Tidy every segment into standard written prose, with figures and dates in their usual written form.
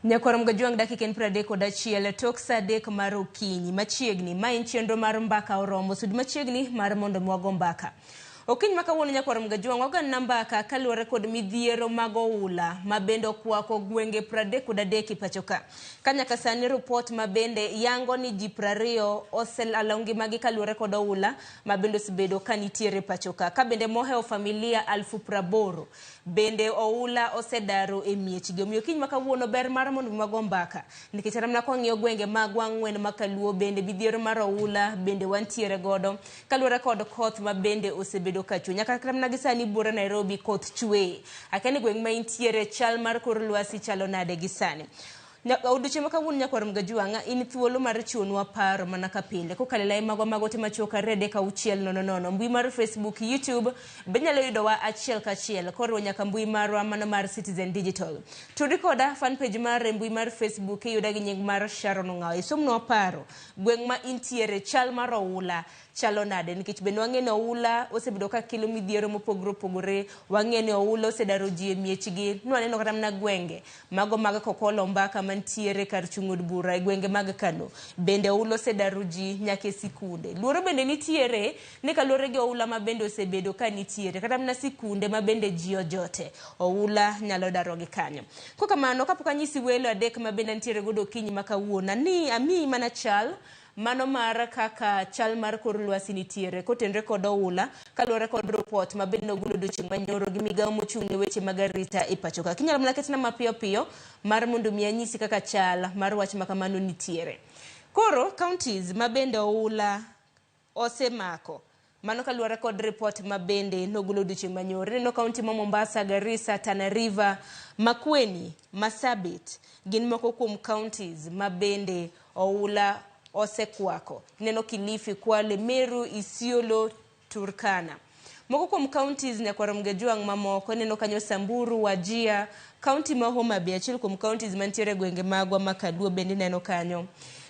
Nyakorom gajuang dakika en 31 tok sa dek mar okinyi machiegni ma en chenro mar mbaka oromo sud machiegni mar mondo mwago mbaka. Okiny makawuono nyakorom gajuang oganda mbaka kaluwore kod midhiero mag oula mabende okwako gwenge 33 pachoka. Kanyaka sani report mabende yango ni ji 20 oselalo ngimagi kaluwore kod oula mabende osebedo kanitiere pachoka. Kabende moheo familia 80,000 bende oula osedaro e miechgi. Omiyo kiny makawuono ber mar mondo mwago mbaka nikech ramna kwang'iyo gwenge magwa 4 makaluo bende midhiero mar oula bende wantiere godo kaluwore kod koth mabende osebedo kachu. Nyaka kramna gisani bura Nairobi koth chwe. Akeni gweng ma intiere chal mar kor lwasi chalo nade gisani. Odiochieng' makawuono nyakorom gajuang in thuolo mar chuonwa paro mana ka pile kokalo lai magwa magote machoka rede ka 600 mbui mar Facebook, YouTube benyalo yudowa achiel kachiel koro nyaka mbui marwa mano mar Citizen Digital. Tudi koda fan page mar mbui mar Facebook yuda gi nying mar Sharon Ngao. Isomnwa paro gweng ma intiere chal mar oula chalo nade nikech bende wang'eni oula osebedo ka kelo midhiero mopogore opogore. Wang'eni oula osedaro ji e miechgi. Nwaneno kata mna gwenge mago mag kokolo mbaka mantiere kar chung'od bura e gwenge mag Kano bende oula osedaro ji nyaka e sikunde. Luoro bende nitiere ni kaluwore gi oula mabende osebedo ka nitiere kata mna sikunde mabende ji ojote oula nyalo daro gi kanyo. Kokamano kapok anyisi welo adek mabende nitiere godo okinyi makawuono ni ami mana chal mano mar kaka chal mar kor lwasi nitiere kotenre kod oula kaluwore kod report mabende ogolo odiochieng' manyoro gi migawo mochung' ne weche mag arita e pachoka. Kinyalo mana ketna mapiyo piyo mar mondo mi anyisi kaka chal mar wach makamano nitiere. Koro counties mabende oula osemako mano kaluwore kod report mabende nogolo odiochieng' manyoro. Neno kaunti ma Mombasa, Garissa, Tana River, Makueni, Marsabit gin moko kuom counties mabende oula osekwako. Neno Kilifi, Kwale, Meru, Isiolo, Turkana. Moko kuom counties nyakorom gajuang mamoko neno kanyo Samburu, Wajir, county ma Homa Bay, achiel kuom counties mantiere gwenge magwa makaluo bende neno kanyo.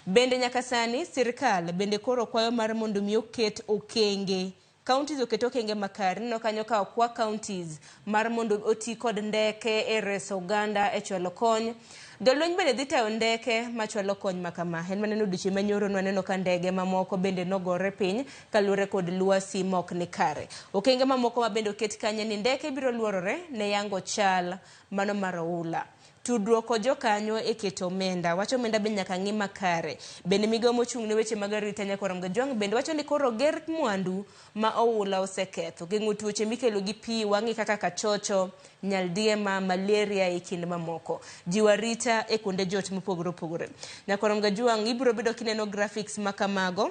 Bende nyaka sani sirkal bende koro kwayo mar mondo mi oket okenge. Counties oketo okenge makare. Neno kanyo ka okwa counties mar mondo oti kod ndeke e reso oganda e chwalo kony. Jolweny bende dhi tayo ndeke machwalo kony makama. En maneno odiochieng' manyoro nwaneno ka ndege mamoko bende nogore piny kaluwore kod lwasi mok ni kare. Okenge mamoko mabende oket kanye ni ndeke biro luorore ne yango chal mano mar oula. Tudruok jokanyo e keto omenda. Wacho omenda bende nyaka ng'i makare. Bende migawo mochung' ne weche mag arita nyakorom gajuang bende wacho ni koro ger mwandu ma oula oseketho. Geng'o tuoche mikelo gi pi wang'i kaka kachocho, nyaldiema, malaria e kind mamoko. Jiwo arita e kuonde jot mopogore opogore. Nyakorom gajuang ibiro bedo kineno graphics makamago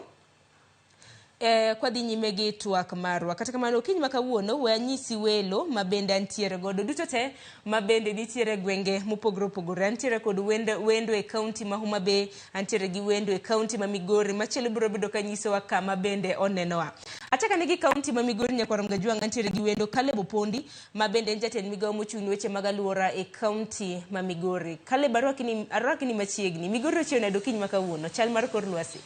kwa dhi nyime gi TWAK marwa. Kata kamano kiny makawuono we anyisi welo mabende antiere godo duto te mabende nitiere gwenge mopogore opogore. Antiere kod wendo e county ma Homa Bay, antiere gi wendo e county ma Migori, machielo biro bedo kanyisowa kama bende onenowa. Achaka nigi county ma Migori nyakorom gajuang antiere gi wendo Caleb Opondi mabende en jatend migawo mochung' weche mag aluora e county ma Migori. Caleb arwakni machiegni. Migori ochiew nado kiny makawuono chal mar kor lwasi.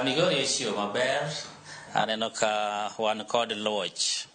Migori ochiew maber. Aneno ka wan kod loch.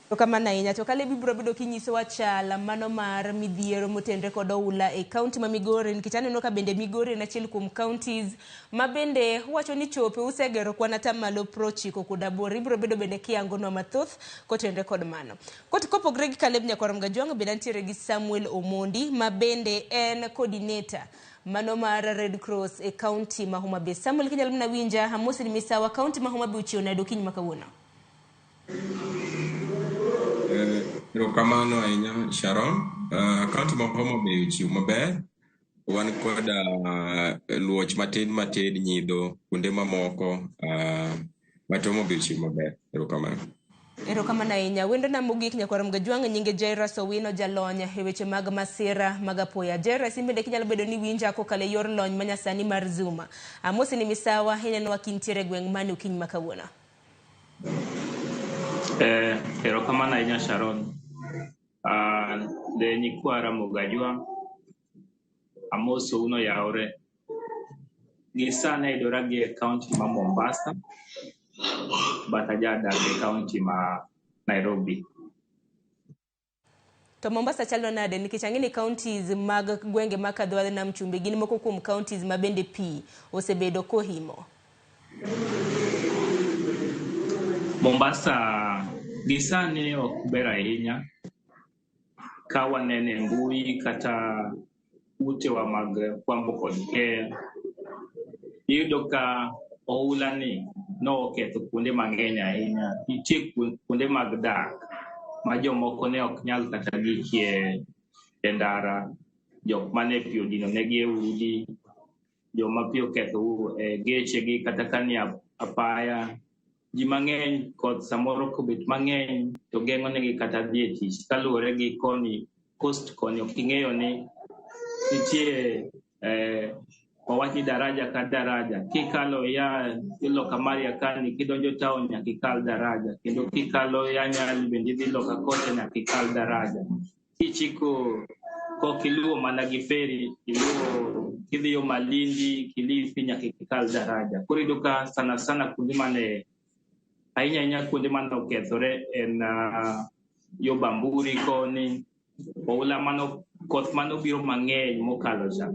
To kamano ahinya to Caleb biro bedo kinyisowa chal mano mar midhiero motenre kod oula e county ma Migori nikech aneno ka bende Migori en achiel kuom counties ma bende wacho ni chope usegero kwan atamalo 90 kod 8. Ibiro bedo bende kiyangonwa mathoth kotenre kod mano. Kopogre gi Caleb nyakorom gajuang bende antiere gi Samuel Omondi ma bende en coordinator mano mar Red Cross e county ma Homa Bay. Samuel kinyalo mna winja hamosi ni misawa county ma Homa Bay uchiew nado kiny makawuono. Kamano ahinya Sharon. County ma Homa Bay uchiew maber. Wan kod luoch matin nyidho kuonde mamoko Homa Bay uchiew maber. Kamano. Erokamano ahinya. Wendo na mogik nyakorom gajuang nyinge Jairus Owino jalony e weche mag masira mag apoya. Jairus bende kinyalo bedo ni winja kokalo e yor lony manyasani mar Zoom. Amosi ni misawa ineno wakintiere gweng' mane okiny makawuono. Erokamano ahinya Sharon. De nyikwa Ramogi gajuang Amos Ouno yaore. Gisane idora gi county ma Mombasa. Bataja the county ma Nairobi. To Mombasa chalo nade nikech ang'eni counties mag gwenge ma kadho nam chumbi gin moko kuom counties ma bende pi osebedo kohimo. Mombasa gisani ok ber ahinya ka wanene mbui kata utewa mag kwambo kod ker. Iyudo ka Oula ni no oketho kuonde mang'eny ahinya. Nitie kuonde mag dak ma jomoko ne ok nyal kata gikie e ndara, jok mane pi odino negi e udi, joma pi oketho geche gi kata kani apaya. Ji mang'eny kod samoro kobet mang'eny to geng'o negi kata dhi e tich kaluwore gi koni coast koni ok ing'eyo ni nitie wawach daraja ka daraja. Kikalo ya iloka Maria kani kidonjo town nyaka ikal daraja, kendo kikalo ya Nyali bende idhi loka kocha nyaka ikal daraja. Kichiko kokiluwo mana gi feri, iluwo kidhi yo Malindi, Kilifi nyaka ikal daraja. Koro iyudo ka sana kuonde mane ahinya kuonde mane okethore en yo Bamburi koni. Oula mano koth mano biro mang'eny mokalo cha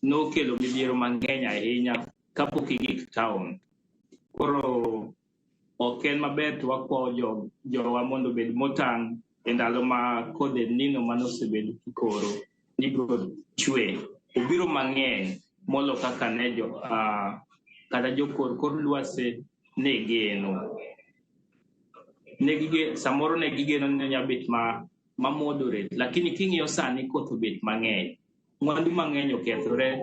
nokelo midhiero mang'eny ahinya kapok igik town. Koro ok en maber to wakwayo jowa mondo obed motang' e ndalo ma kode nino manosebedo kikoro ni biro chwe. Obiro mang'eny molo kaka ne kata kor lwase ne geno. Samoro ne gigeno ni nyabet ma moderate, lakini king'iyo sani koth obet mang'eny. Mwandu mang'eny okethore,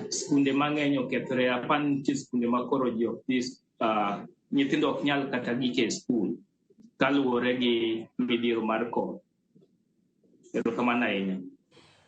skunde mang'eny okethore, apan nitie skunde makoro nyithindo ok nyal kata gike skul kaluwore gi midhiero mar koth. Erokamano ahinya.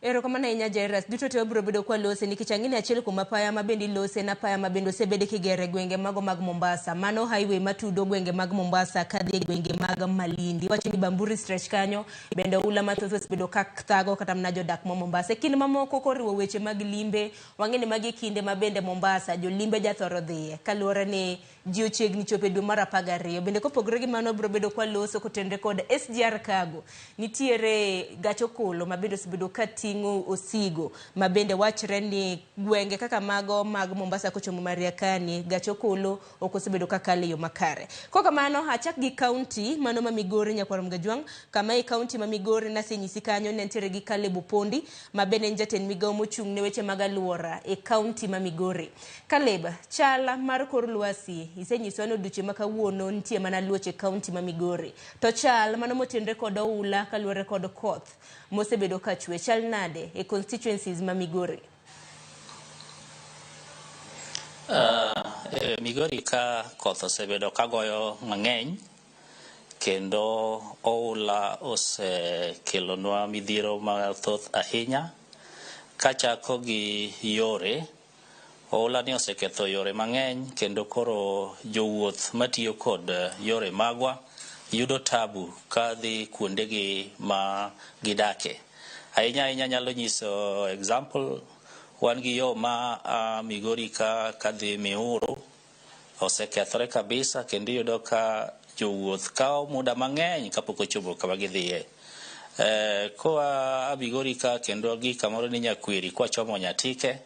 Erokamano ahinya Jairus. Duto te wabiro bedo kwa lose nikech ang'eni achiel kuom apaya ma bende lose na apaya ma bende osebede kigere gwenge mago mag Mombasa. Mano highway matudo gwenge mag Mombasa kadhi gwenge mag Malindi. Wacho ni Bamburi stretch kanyo bende Oula mathoth osebedo ka thago kata mna jodak mo Mombasa. Kinde mamoko koriwo weche mag limbe, wang'eni magi kinde ma bende Mombasa jo limbe jathoro dhiye kaluwore ni ji ochiegni chopo dwe mar 12. Bende kopogore gi mano biro bedo kwa loso kotenre kod SGR Cargo. Nitiere gacho kolo ma bende osebedo ka ting'o osigo ma bende wachre ni gwenge kaka mago mag Mombasa kochomo Mariakani gacho kolo ok osebedo ka kale yo makare. Koka mano achak gi county mano ma Migori Nyakwarom Gajwang, kama e county ma Migori nasenyisi kanyo ne nitiere gi Caleb Opondi ma bende njatend migawo mochung' ne weche mag aluora e county ma Migori. Caleb, chala mar kor lwasi isenyiswa no duche makawuono nitie mana luoche county ma Migori. To chal mano motenre kod Oula kaluwore kod koth mosebedo ka chwe chal nade e constituencies ma Migori? Migori ka koth osebedo kagoyo mang'eny kendo Oula osekelonwa midhiero mathoth ahinya. Kachako gi yore, Oula ni oseketho yore mang'eny kendo koro jowuoth matiyo kod yore magwa yudo tabu kadhi kuondegi ma gidake. Ahinya nyalo nyiso example, wan gi yo ma Migori kadhi Midhiero osekethore kabisa kendo yudo ka jowuoth kawo muda mang'eny kapok ochopo kama gidhiye. Koa Migori ka kendo gi kamoro ni Nyakweri kwachomo Nyatike,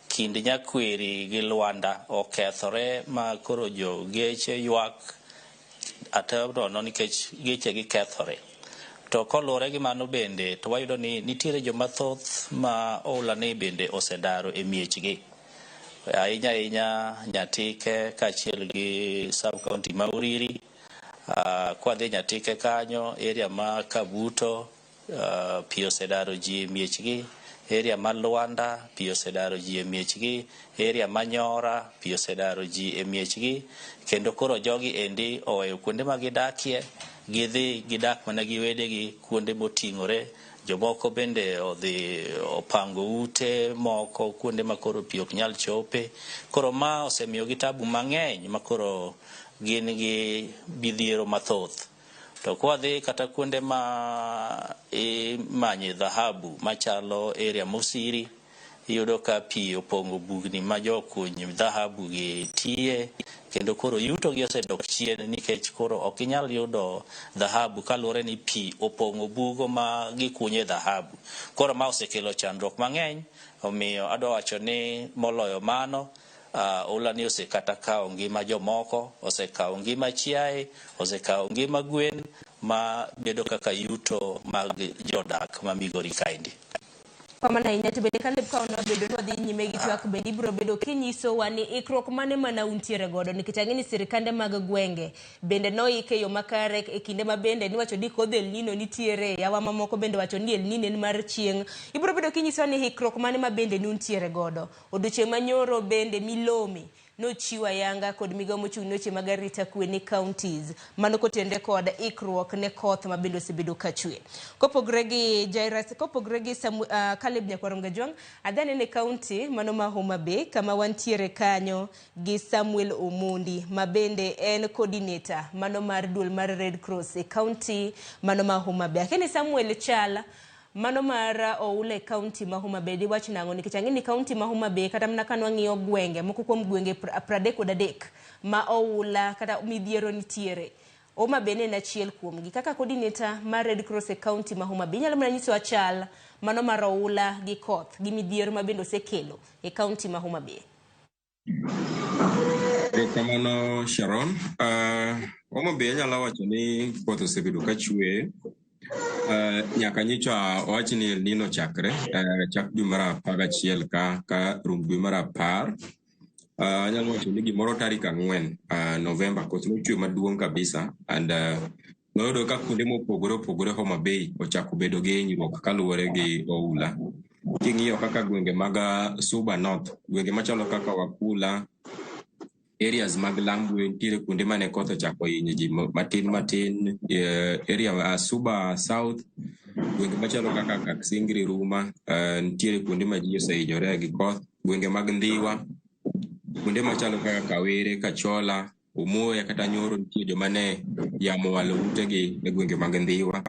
kind Nyakweri gi Luanda okethore ma koro jo geche ywak atebno nikech geche gi kethore. To kolure gi mano bende to wayudo ni nitiere jomathoth ma Oula ni bende osedaro e miechgi. Ahinya Nyatike kachiel gi sub county ma Uriri, kwa dhi Nyatike kanyo area ma Kabuto pi osedaro ji e miechgi, area ma Luanda pi osedaro ji e miechgi, area ma Nyora pi osedaro ji e miechgi, kendo koro jogi endi oweyo kuonde ma gidakie gidhi gidak mana gi wedegi kuonde moting'ore. Jomoko bende odhi opango ute moko kuonde ma koro pi ok nyal chope. Koro ma osemiyo gi tabu mang'eny ma koro gin gi midhiero mathoth. To kwa dhi kata kuonde ma imanye dhahabu machalo area Mosiri, iyudo ka pi opong'o bugni ma jokuny dhahabu gi tiye kendo koro yuto gi osedok chien nikech koro ok inyal yudo dhahabu kaluwore ni pi opong'o bugo ma gikunye dhahabu. Koro ma osekelo chandruok mang'eny, omiyo adwa wacho ni moloyo mano, Oula ni osekata kawo ngima jomoko, osekawo ngima chiaye, osekawo ngima gwen, ma bedo kaka yuto mag jodak ma Migori kaendi. Pamana inya to bende kale ka ona bedo to dhi nyime gi twak bende ibiro bedo kinyiso wa ni ikruok mane mana untiere godo nikech ang'e ni sirikande mag gwenge bende noike yo makare e kinde ma bende niwacho ni kodh El Nino nitiere, yawa mamoko bende wacho ni El Nino en mar chieng'. Ibiro bedo kinyiso ni ikruok mane ma bende nuntiere godo. Odiochieng' manyoro bende Milome nochiwa yanga kod migawo mochung' ne weche mag arita kwe ni counties mano kotende kod ikruok ne koth ma bende osebedo ka chwe. Kopogre gi Jairus, kopogre gi Caleb Nyakwarom Gajwang', adhane ne county mano ma Homa Bay kama wantiere kanyo gi Samuel Omondi ma bende en coordinator mano mar duol mar Red Cross e county mano ma Homa Bay. Akeni Samuel Chala mano mar Oula county ma Homa Bay diwach nango nikech ang'e ni county ma Homa Bay kata mana kanwa ng'iyo gwenge moko kuom gwenge 33 ma Oula kata Midhiero nitiere. Homa Bay en achiel kuomgi. Kaka coordinator mar Red Cross e county ma Homa Bay nyalo mana nyiso achal mano mar Oula gi koth gi midhiero ma bende osekelo e county ma Homa Bay. Kamano Sharon, Homa Bay nyalo wacho ni koth osebedo ka chwe. Nyaka nyicha owachi ni El Nino chakre chak dwe mar 11 ka rum dwe mar 10. Nyalo wacho ni gimoro tarik 4 Novemba koth nochwe maduong' kabisa and noyudo ka kuonde mopogore opogore Homa Bay ochako bedo gi hinyruok kaluwore gi Oula. King'iyo kaka gwenge mag Suba North, gwenge machalo kaka Wakula, areas mag Lambwe nitiere kuonde mane koth ochako hinyo ji matin, area Suba South, gwenge machalo kaka Kaksingri, Ruma, nitiere kuonde ma ji osehinyore gi koth, gwenge mag Ndhiwa, kuonde machalo kaka Kawere, Kachola, Umoya kata Nyoro nitiere joma ne yamo walo utegi e gwenge mag Ndhiwa.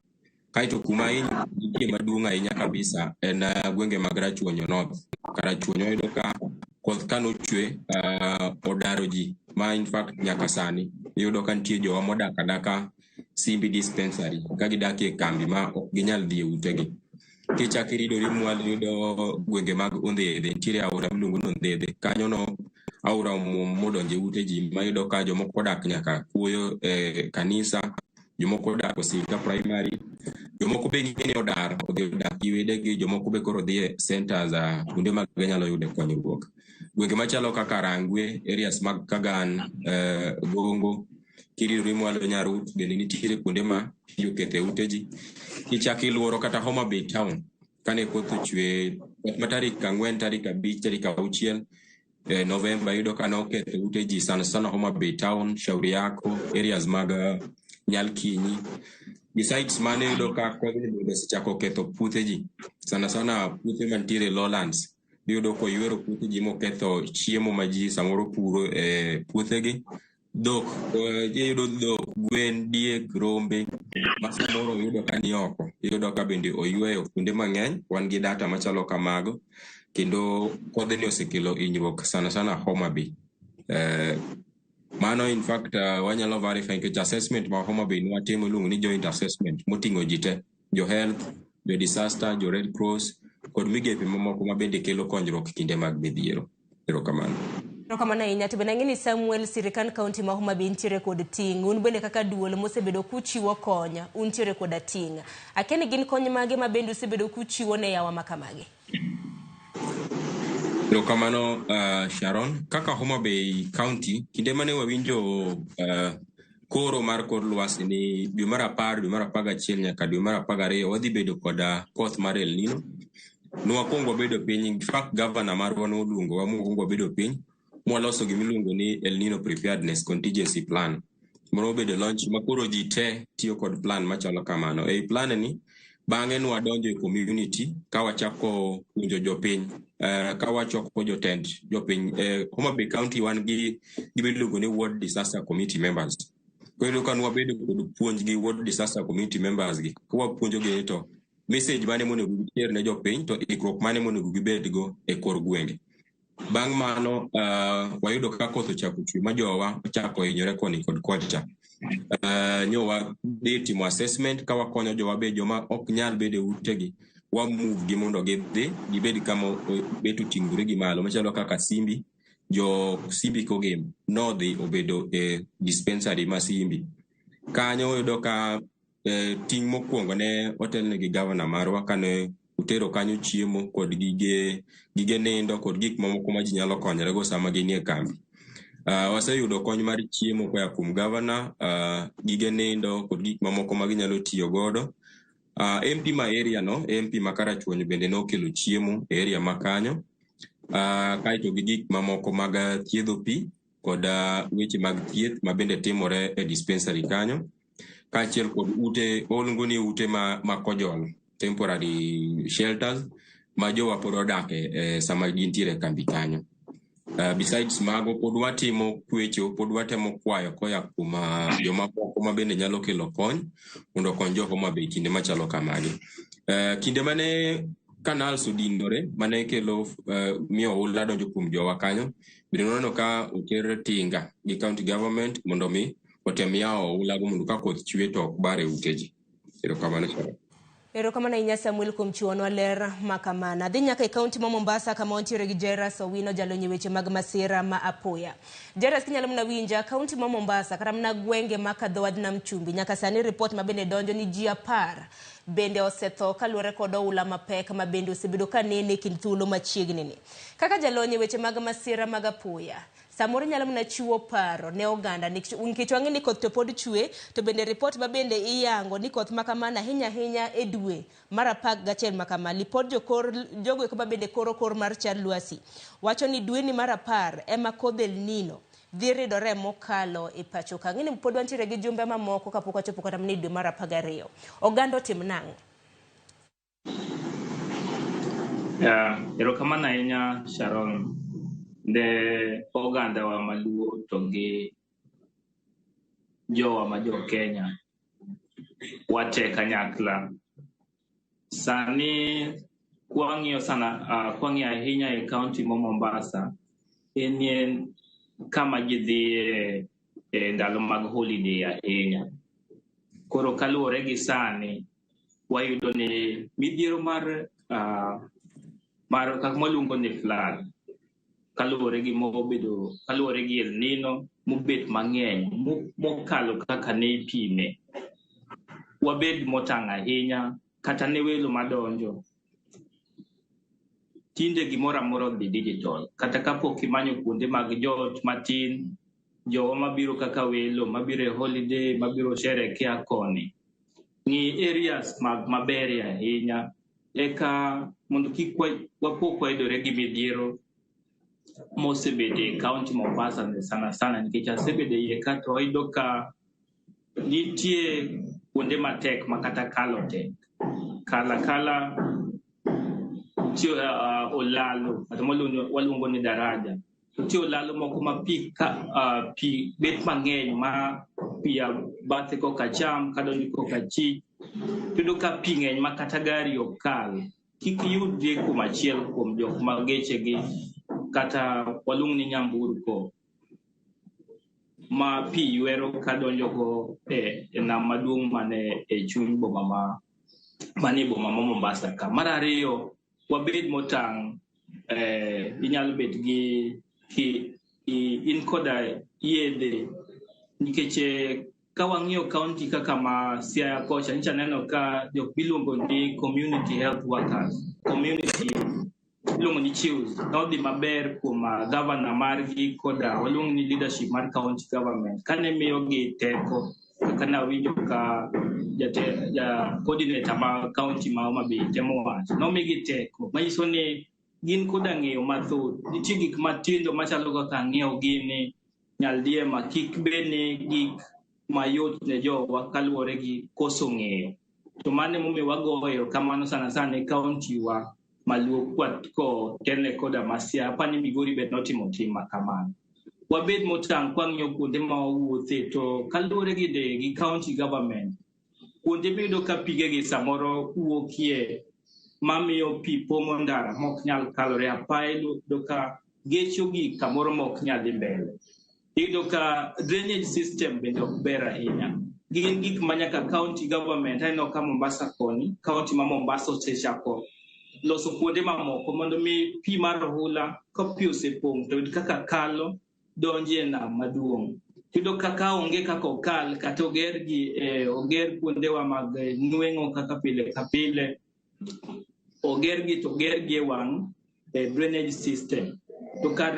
Kaito kuma nitie maduong' ahinya kabisa en gwenge mag Rachuonyo North. Rachuonyo yudo ka koth kanochwe odaro ji ma in fact nyaka sani yudo ka nitie jowa modak adaka Simbi dispensary ka gidak e kambi ma ok ginyal dhi e utegi. Kichako iridori mwal yudo gwenge mag Ondhedhe, nitiere aora miluongo ni Ondhedhe. Kanyo no aora modonjo e ute ji ma yudo ka jomoko odak nyaka kuoyo kanisa, jomoko odak Osika primary, jomoko be ng'eni odar odhi odak gi wedegi, jomoko be koro dhi e centers kuonde mag ginyalo yude konyruok. Gwenge machalo kaka Rangwe, areas mag Kagan, Gongo, kiridori mwalo Nyarut bende nitiere kuonde ma pi oketho e ute ji. Kichako iluoro kata Homa Bay town kane koth ochwe ma tarik 4, tarik 5, tarik 6 Novemba yudo ka noketho ute ji sana sana Homa Bay town, Shauri Yako, areas mag Nyalkinyi. Besides mane yudo ka koth osechako ketho puothe ji sana sana puothe mantiere lowlands. Yudo ko ywero puothe ji moketho chiemo ma ji samoro puro e puothegi. Dhok, yudo dhok, gwen, diek, rombe, ma samoro yudo ka ni oko. Yudo ka bende oyweyo kuonde mang'eny, wan gi data machalo kamago. Kendo kodhni osekelo hinyruok sana sana Homa Bay. Mano in fact wanyalo verify nikech assessment ma Homa Bay nwatimo iluongo ni joint assessment moting'o ji te, jo health, jo disaster, jo Red Cross kod migepe mamoko ma bende kelo konyruok kinde mag midhiero. Erokamano. Erokamano ahinya. To bende ang'eni Samuel, sirikand kaunti ma Homa Bay nitiere kod ting', un bende kaka duol mosebedo kuchiwo konya, untiere kod ting'. Akeni gin kony mage ma bende osebedo kuchiwo ne yawa makamagi? Erokamano Sharon, kaka Homa Bay County, kinde mane wawinjo koro mar kor lwasi ni dwe mar 10, dwe mar 11 nyaka dwe mar 12 wadhi bedo kod koth mar El Nino. Nwakwongo bedo piny, in fact governor marwa noluongo wa mokwongo bedo piny, mwaloso gimiluongo ni El Nino Preparedness Contingency Plan. Moro bedo launch makoro ji te tiyo kod plan machalo kamano. Ei plan ni bang'e nwadonjo e community ka wachako puonjo jopiny, ka wachoko jotend jopiny. Homa Bay County wan gi gimiluongo ni Ward Disaster Committee members. Koro ka nwabedo kod puonj gi Ward Disaster Committee members gi, kwa puonjo gi to message mane monego giter ne jopiny to ikruok mane monego gibedgo e kor gwenge. Bang' mano wayudo ka koth ochako chwe ma jowa ochako hinyore koni kod kocha. Nyowa dhi timo assessment ka wakonyo jowa be joma ok nyal bedo e utegi, wa move gi mondo gidhi gibed kama bet oting'ore gi malo machalo kaka Simbi. Jo Simbi Kogem nodhi obedo e dispensary ma Simbi. Kanyo uyudo ka ting' mokwongo ne otelne gi gavana marwa kane utero kanyo chiemo kod gige nindo kod gik mamoko ma ji nyalo konyorego sama ginie kambi. Waseyudo kony mar chiemo koa kuom gavana, gige nindo kod gik mamoko ma ginyalo tiyo godo. MP ma area no, MP ma Karachuonyo bende nokelo chiemo e area ma kanyo. Kaito gi gik mamoko mag thiedho pi kod weche mag thieth ma bende timore e dispensary kanyo. Kaachiel kod ute, oluongo ni ute ma kojol, temporary shelters, ma jowa pod odake sama gintiere e kambi kanyo. Besides mago, pod watimo kwecho, pod watemo kwayo koya kuom jomamoko ma bende nyalo kelo kony mondo okony jogo ma be kinde machalo kamagi. Kinde mane canals odinore, mane kelo miyo Oula donjo kuom jowa kanyo, bende noneno ka oter tinga gi county government mondo mi otem yawo Oula go mondo ka koth chwe to ok bare uteji. Erokamano Sharon. Erokamano inya Samuel kuom chiwonwa ler makamana. Dhi nyaka e kaunti ma Mombasa kama wantiere gi Jairus Owino jalonye weche mag masira ma apoya. Jairus kinyalo mna winja kaunti ma Mombasa kata mna gwenge ma kadho wad nam chumbi nyaka sani report ma bende donjo ni ji 10 bende osetho kaluwore kod oula mapek ma bende osebedo ka nene kind thuolo machiegni ni. Kaka jalonye weche mag masira mag apoya, samoro nyalo mna chiwo paro ne oganda nikech wang'e ni koth to pod chwe to bende report ma bende iyango ni koth makamana hinya e dwe mar 11 makama. Lipod jogo ma bende kor mar chal lwasi wacho ni dwe ni mar 10 ema kodh El Nino dhi ridore mokalo e pacho ka. Ng'ini pod wantiere gi jumbe mamoko kapok wachopo kata ni dwe mar 12. Oganda otim nang'o? Erokamano ahinya Sharon. Ne oganda wa maluo to gi jowa ma jo Kenya wate kanyakla. Sani kwang'iyo ahinya e kaunti ma Mombasa en kama ji dhi e ndalo mag holiday ahinya. Koro kaluwore gi sani wayudo ni midhiero mar kaka mwaluongo ni flood kaluwore gi El Nino mobet mang'eny mokalo kaka ne ipime. Wabed motang' ahinya kata ne welo madonjo. Tinde gimoro amora odhi digital. Kata kapok imanyo kuonde mag jot matin, jowa mabiro kaka welo, mabiro e holiday, mabiro sherekea koni. Ng'i areas maber ahinya eka mondo kik wapok wayudore gi midhiero mosebede e kaunti Mombasa sana nikech asebede iye ka to oyudo ka nitie kuonde matek makata kalo tek. Kala nitie olalo kata waluongo ni daraja. Nitie olalo moko ma pi bet mang'eny ma pi bathe koka cham kadonjo koka chich. Tudo ka pi ng'eny ma kata gari ok kal. Kik yudre kuom achiel kuom jok ma gechegi kata waluongo ni nyamburko ma pi ywero kadonjo go e nam maduong' mane e chuny boma ma Mombasa ka. Mar ariyo, wabed motang' inyalo bet gi in koda yedhe nikech ka wang'iyo kaunti kaka ma Siaya kocha nyicha neno ka jok miluongo ni community health workers, community iluongo ni chiefs nodhi maber kuom gavana margi koda waluongo ni leadership mar county government kane miyogi teko kaka nawinjo ka coordinator ma county ma Homa Bay temo wacho nomigi teko manyiso ni gin koda ng'eyo mathoth. Nitie gik matindo machalo kaka ng'iewo gini nyaldiema kik bed ni gik mayot ne jowa kaluwore gi koso ng'eyo. To mane momiyo wagoyo kamano sana e kaunti wa maluo kwat ko tene koda Siaya apani Migori bet notimo tim makamano. Wabed motang' kwang'iyo kuonde ma wawuothe to kaluwore gi county government kuonde bedo ka pigegi samoro wuokie mamiyo pi pomo ndara mok nyal kalore apaye do ka gecho gi kamoro mok nyadhi mbele. Iyudo ka drainage system bende ok ber ahinya. Gin gik manyaka county government, aneno ka Mombasa koni, county ma Mombasa osechako loso kuonde mamoko mondo mi pi mar ohula ka pi osepong' to kaka kalo donje nam maduong'. Iyudo kaka onge kaka okal kata oger kuondewa mag nueng'o kaka pile ka pile. Oger gi e wang' drainage system. To kar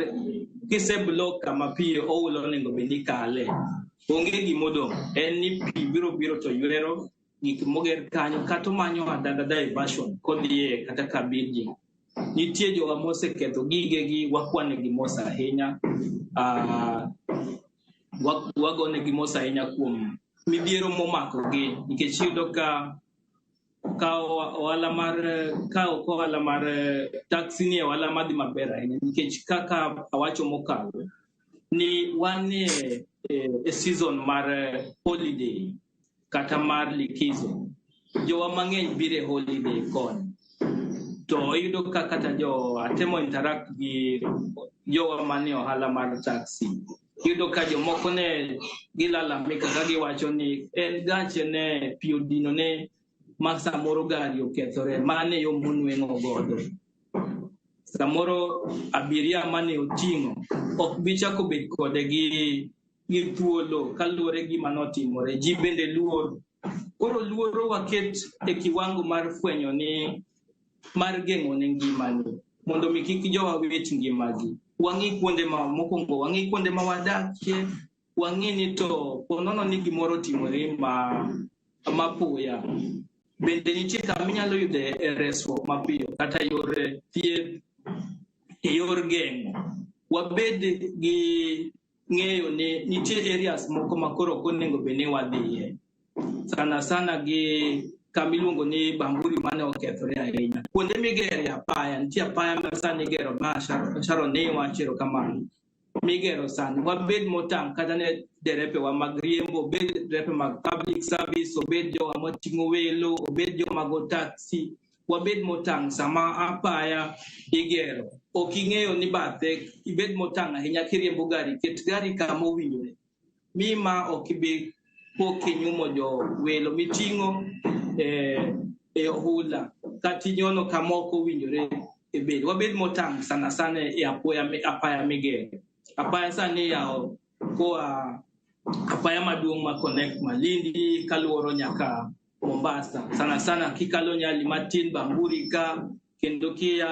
kise block kama pi oula onego bed ni kale, onge gimodong', en ni pi biro to ywero gik moger kanyo kata manyo adada diversion kodhiye kata kabiji. Nitie jowa moseketho gigegi, wakwane gi mos ahinya. Wagone gi mos ahinya kuom midhiero momakogi, nikech iyudo ka ohala mar taxi ni ohala madhi maber ahinya, nikech kaka awacho mokalo ni wan e season mar holiday kata mar likizo. Jowa mang'eny bire holiday koni, to iyudo ka kata atemo interact gi jowa mane ohala mar taxi. Iyudo ka jomoko ne gilalamika ka giwacho ni en gache ne pi odino ne ma samoro gari okethore, mane yo monweng'o godo. Samoro abiria mane oting'o ok bi chako bet kode gi thuolo kaluwore gi manotimore. Ji bende luor. Koro luoro waket e kiwango mar fwenyo ni mar geng'o ne ngimani mondo mi kik jowa wit ngimagi. Wang'i kuonde mokwongo, wang'i kuonde ma wadakie, wang'i ni to ponono ni gimoro timore mapoya. Bende nitie kama inyalo yude resruok mapiyo kata yor thieth e yor geng'o. Wabed gi ng'eyo ni nitie areas moko makoro onego bed ni wadhiye. Sana gi kamiluongo ni Bamburi mane okethore ahinya. Kuonde migere apaya, nitie apaya ma sani igero ma Sharon ne wachero kamano. Migero sani, wabed motang' kata ne derepe wa mag riembo, obed derepe mag public service, obed jowa moting'o welo, obed joma go taxi, wabed motang' sama apaya igero. Ok ing'eyo ni bathe, ibed motang' ahinya kiriembo gari, ket gari kama owinjore. Mima ok ibi kinyumo jo welo miting'o e ohula kata inyono kama ok owinjore e bed. Wabed motang' sana e apaya migero. Apaya sani yawo koa apaya maduong' ma connect Malindi kaluoro nyaka Mombasa. Sana kikalo Nyali matin Bamburi ka, kendo kia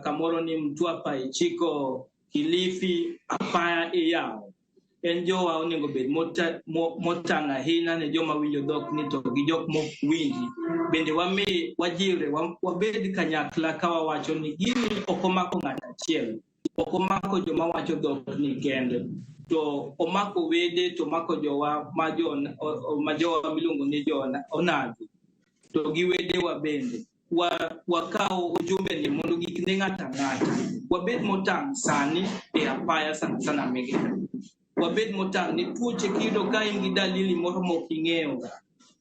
kamoro ni Mtwapa ichiko Kilifi, apaya yawo. En jowa onego bed motang' ahinya ne joma winjo dhok ni to gi jok mok winji. Bende wajire, wabed kanyakla ka wawacho ni gini ok omako ng'ato achiel. Ok omako joma wacho dhok ni kende, to omako wede, to omako jowa ma jowa miluongo ni onagi, to gi wedewa bende. Wakaw ujumbe ni mondo gik ne ng'ata ng'ata. Wabed motang' sani e apaya sana migero. Wabed motang' ni tuoche kiyudo ka in gi dalili moro mok ing'eyo,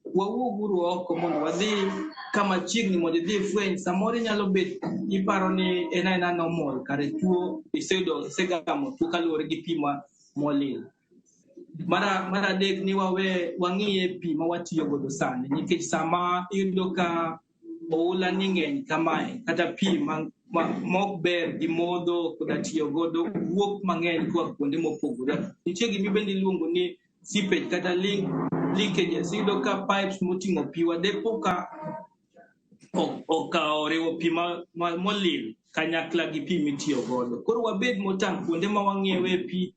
wawuoguru oko mondo wadhi kama chiegni mondo idhi fweny. Samoro inyalo bet iparo ni en normal, kare tuo isegamo tuo kaluwore gi pi molil. Mar adek ni wang'iye pi ma watiyo godo sani, nikech sama iyudo ka oula ni ng'eny kamae kata pi mok ber gi modho koda tiyo godo wuok mang'eny koa kuonde mopogore. Nitie gima bende iluongo ni seepage kata leakages. Iyudo ka pipes moting'o pi wadepo ka oriwo pi molil kanyakla gi pi mitiyo godo. Koro wabed motang' kuonde ma wang'iewe pi,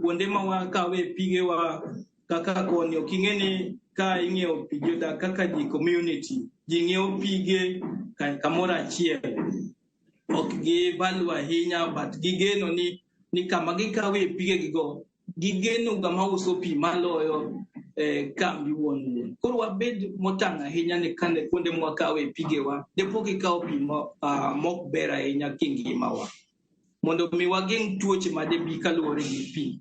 kuonde ma wakawe pigewa kaka koni. Ok ing'e ni ka ing'iewo pi jodak kaka ji community, ji ng'iewo pige kamoro achiel. Ok gi value ahinya, but gigeno ni kama gikawe pigegigo, gigeno gama uso pi maloyo kambi wuon. Koro wabed motang' ahinya ni kane kuonde mwakawe pigewa, depo gikawo pi mok ber ahinya kingimawa, mondo mi wageng' tuoche madebi kaluwore gi pi.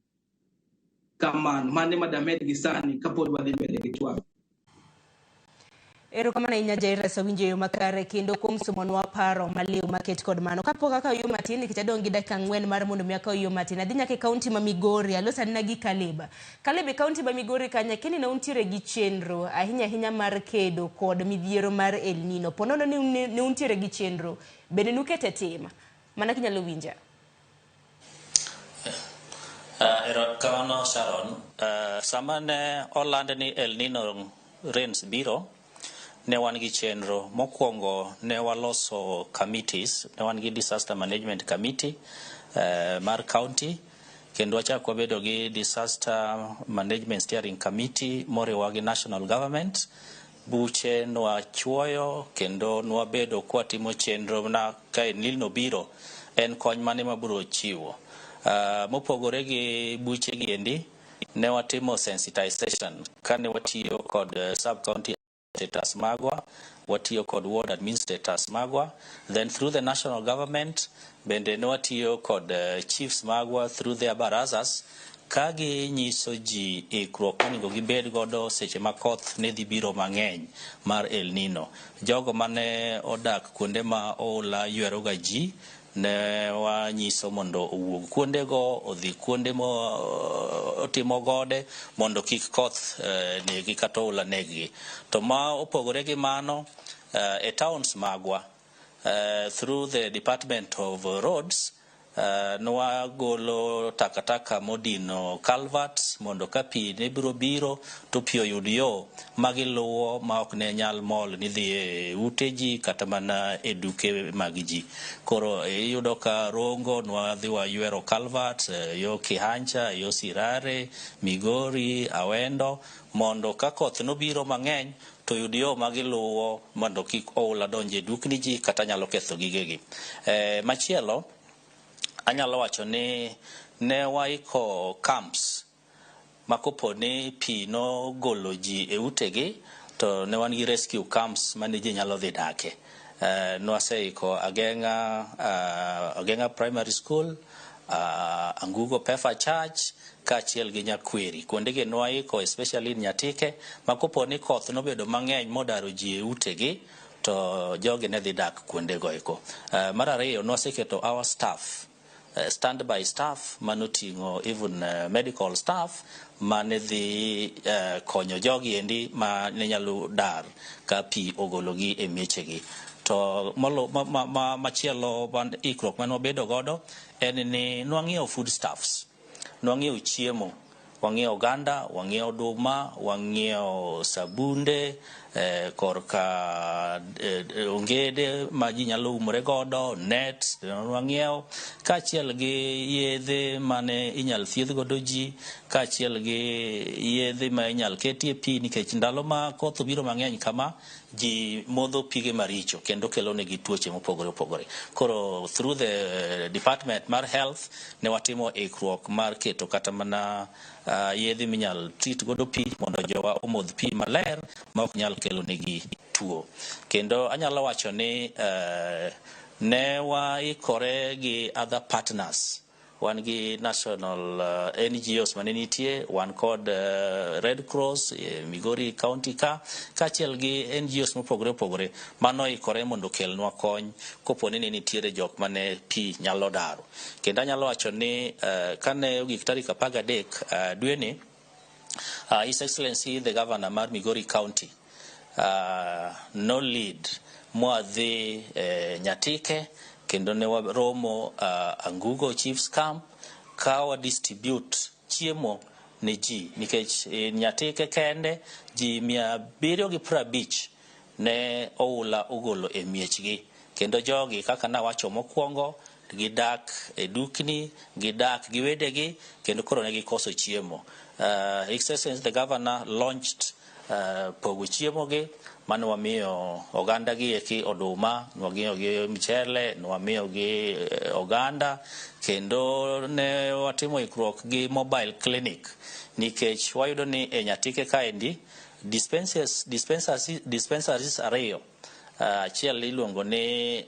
Kamano, mane madamed gi sani kapod wadhi mbele gi twak. Ero kama na inya jaira sa winje yo makare kendo kuom sumonwa paro maliw market kod mano kapo kaka yo matin kitadongi dakika 4 mar mondo miaka yo matin adhinya ke county ma Migori alosa na gi Kalebe county ma Migori kanya keni na untire gi chenro ahinya mar kedo kod midhiero mar El Nino ponono ni untire gi chenro bende nukete tema mana kinyalo winja. Ero kamano Sharon, sama ne olande ni El Nino rains biro ne wan gi chenro mokwongo ne waloso committees ne wan gi disaster management committee mar county kendo wachako wabedo gi disaster management steering committee moriwa gi national government buche nwachuoyo kendo nwabedo kwa timo chenro na ka nilno biro en kony mane mabiro chiwo mopogore gi buche gi endi ne watimo sensitization kane watiyo kod sub county administrators magwa watiyo kod ward administrators magwa then through the national government bende ne watiyo kod chiefs magwa through their barazas kagi nyiso ji ikruok monego gibed godo seche ma koth ne dhi biro mang'eny mar El Nino. Jogo mane odak kuonde ma Oula yweroga ji ne wanyiso mondo owuog kuondego odhi kuonde timo gode mondo kik koth negi kata Oula negi. To ma opogore gi mano e towns magwa through the Department of Roads nwa golo takataka modino culverts mondo ka pi ne biro to pi oyud yo magiluwo ma ok ne nyal mol ni dhi e uteji kata mana e duke mag ji. Koro iyudo ka Rongo nwa dhi wa ywero culverts yo Kihancha, yo Sirare, Migori, Awendo mondo ka koth no biro mang'eny to yud yo magiluwo mondo kik Oula donje dukni ji kata nyalo ketho gigegi. Machielo anyalo wacho ni ne waiko camps makopo ni pi no golo ji e utegi to ne wan gi rescue camps mane ji nyalo dhi dake. Nwaseiko Agenga Primary School, Angugo Pefa Church kaachiel gi Nyakweri. Kuondegi nwaiko especially in Nyatike makopo ni koth nobedo mang'eny modaro ji e utegi to jogi ne dhi dak kuondego eko. Mar ariyo nwaseketo our staff standby staff manotingo even medical staff mane dhi konyo jogi endi ma ne nyalo dar ka pi ogologi e miechegi. To machielo band ikrok mane wabedo godo en ni nwang'iewo food staffs, nwang'iewo chiemo, wang'iewo oganda, wang'iewo oduma, wang'iewo sabunde korka ongede ma ji nyalo umre godo, net wang'iewo kaachiel gi yedhe mane inyal thiedh godo ji, kaachiel gi yedhe ma inyal ketie pi nikech ndalo ma koth biro mang'eny kama ji modho pige maricho kendo kelo negi tuoche mopogore opogore. Koro through the department mar health ne watimo ikruok mar keto kata mana yedhe minyal treat godo pi mondo jowa omodh pi maler ma ok nyal kelo negi tuo. Kendo anyalo wacho ni ne waikore gi other partners. Wan gi national NGOs mane nitie, wan kod Red Cross Migori County kaachiel gi NGOs mopogore opogore mano ikore mondo kelnwa kony kopo ni nitiere jok mane pi nyalo daro. Kendo anyalo wacho ni kane ogik tarik 13 dwe ni His Excellency the Governor mar Migori County no lead mwadhi Nyatike kendo ne waromo Angugo Chiefs Camp ka wa distribute chiemo ne ji nikech Nyatike kende ji 750 ne Oula ogolo e miechgi kendo jogi kaka nawacho mokwongo gidak e dukni, gidak gi wedegi kendo koro ne gikoso chiemo. His Excellency the Governor launched pogo chiemo gi mane wamiyo oganda gi eki oduma, nwamiyo gi mchele, nwamiyo gi oganda kendo ne watimo ikruok gi mobile clinic nikech wayudo ni e Nyatike kaendi dispensaries ariyo achiel iluongo ni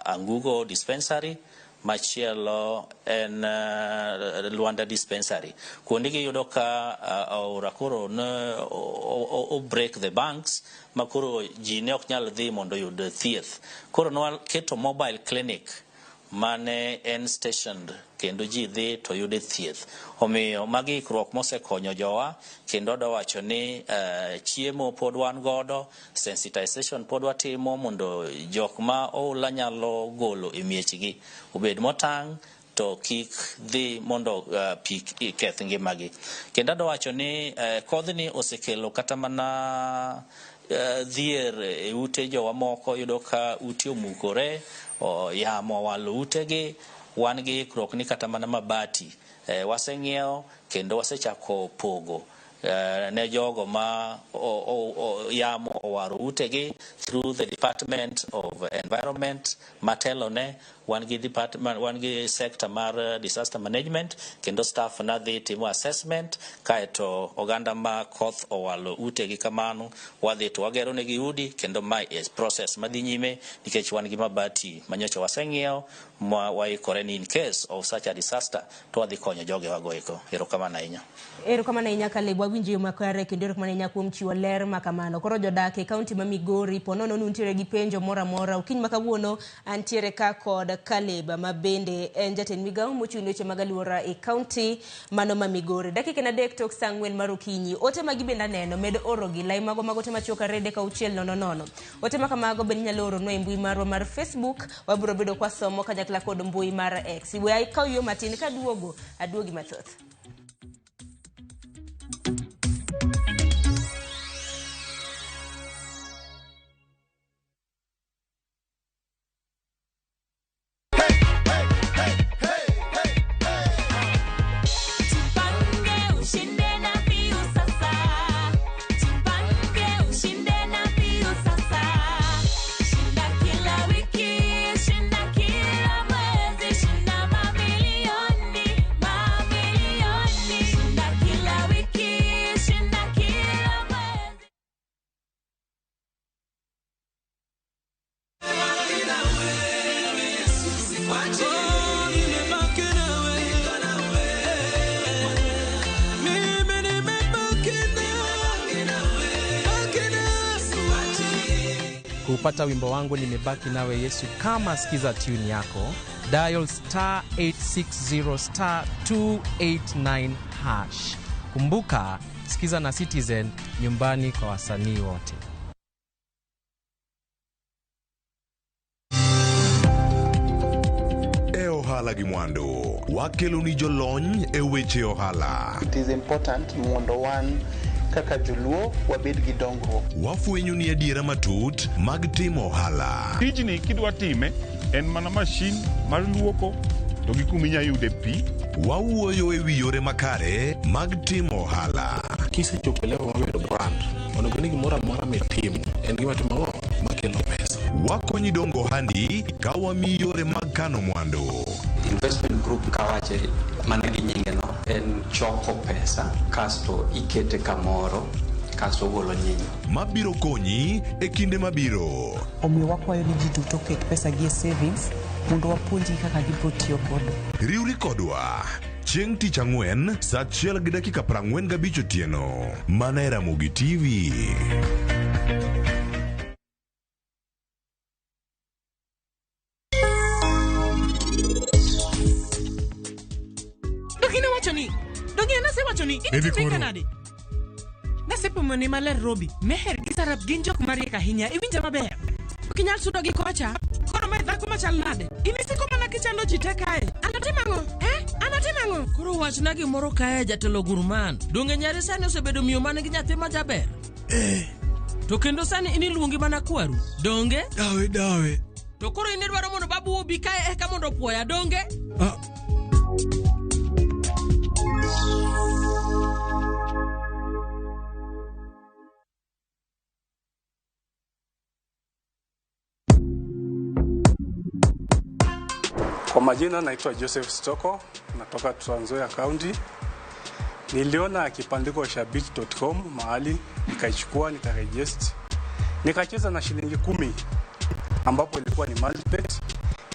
Angugo dispensary machielo en Luanda dispensary kuonde gi yudo ka Oula koro ne o break the banks makoro ji ne ok nyal dhi mondo yud thieth. Koro no keto mobile clinic mane en stationed kendo ji dhi to yude thieth. Omiyo magi ikruok mosekonyo jowa kendo do wacho ni chiemo pod wan godo, sensitization pod watimo mondo jok ma Oula nyalo golo e miechgi obed motang' to kik dhi mondo pi keth ngimagi. Kendo do wacho ni kodhni osekelo kata mana dhier e ute jowa moko, yudo ka ute omukore, yamo walo utegi, wan gi ikruok ni kata mana mabati waseng'iewo kendo wasechako pogo ne jogo ma yamo owaro utegi through the Department of Environment matelo ne wan gi sector mar disaster management kendo staff na dhi timo assessment kaeto oganda ma koth owalo utegi kamano wadhi to wagero negi udi kendo ma process madhi nyime nikech wan gi mabati manyocha waseng'iewo ma waikore ni in case of such a disaster to wadhi konyo joge wagoeko. Erokamano ahinya. Erokamano ahinya Kaleb, wawinjo yo makare kendo erokamano ahinya kuom chiwo ler makamano. Koro jodak e kaunti ma Migori ponono nuntiere gi penjo moro amora. Okiny makawuono antiere ka kod Kaleb ma bende en jatend migawo mochung' ne weche mag alwora e kaunti mano ma Migori. Dakika na dek tok saa 4 mar okinyi. Ote magi bende aneno med oro gi lai mago magote machuok arede ka 600. Ote makamago bende nyalo oro no e mbui marwa mar Facebook. Wabiro bedo kwa somo kanyakla kod mbui mar X. We ai kaw yo matin ka aduogi mathoth. Kupata wimbo wangu nimebaki nawe Yesu, kama sikiza tune yako, dial *860 *289#. Kumbuka, sikiza na Citizen, nyumbani kwa wasanii wote. Ohala gi mwando wakelo ni jolony e weche ohala. It is important mondo wan kaka joluo wabed gi dongruok. Wafwenyo ni adiera matut mag timo ohala. Tijni kidwa time en mana mashin mar luoko to gi kuminya yude pi. Wawuoyo e wi yore makare mag timo ohala. Kisechopo level mabedo brand, onego ni gimoro amora mitimo en gima timo makelo pesa. Wakonyi dongo handi ka wamiyi yore mag kano mwandu. Investment group kawache manigi nyinge no en choko pesa kasto ikete kamoro kasto golo nyinyo mabiro konyi e kinde mabiro. Omiyo wakwayo ni ji duto ket pesa gi savings mondo wapuonji kaka gibiro tiyo kodo. Riwri kodwa chieng' tich ang'wen saa 1:45 otieno mana e Ramogi TV. Nasepo moni maler Robi, meher gi sarap gin jok mariek ahinya, iwinja maber. Kinyal sudo gi kocha, koro mai dhako machal nade. Inisiko mana kichando ji te kae. Anatimango, anatimango. Koro wachna gimoro kae jatelo Gurman. Donge nyari sani osebedo miyo mane gi nyathi majaber. To kendo sani iniluongi mana kwaru. Donge? Dawe. To koro inidwaro mondo babu obi kae eka mondo puoya, donge? Kwa majina naitwa Joseph Stoko, natoka Trans Nzoia County. Niliona kipandiko cha bit.com mahali, nikaichukua, nikaregister. Nikacheza na shilingi 10 ambapo ilikuwa ni multibet.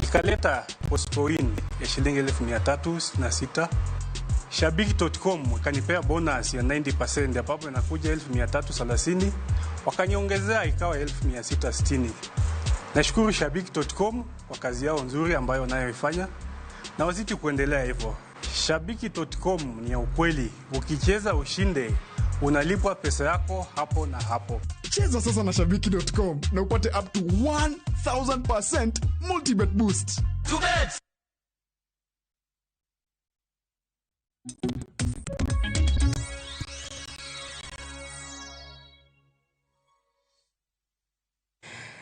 Ikaleta postcoin shilingi 366. Shabiki.com wakanipea bonus ya 90% ambapo inakuja 330, wakaniongezea ikawa 1660. Nashukuru Shabiki.com kwa kazi yao nzuri ambayo wanayoifanya na wazidi kuendelea hivyo. Shabiki.com ni ya ukweli, ukicheza ushinde, unalipwa pesa yako hapo na hapo. Cheza sasa na Shabiki.com na upate up to 1000% multibet boost. Tubet!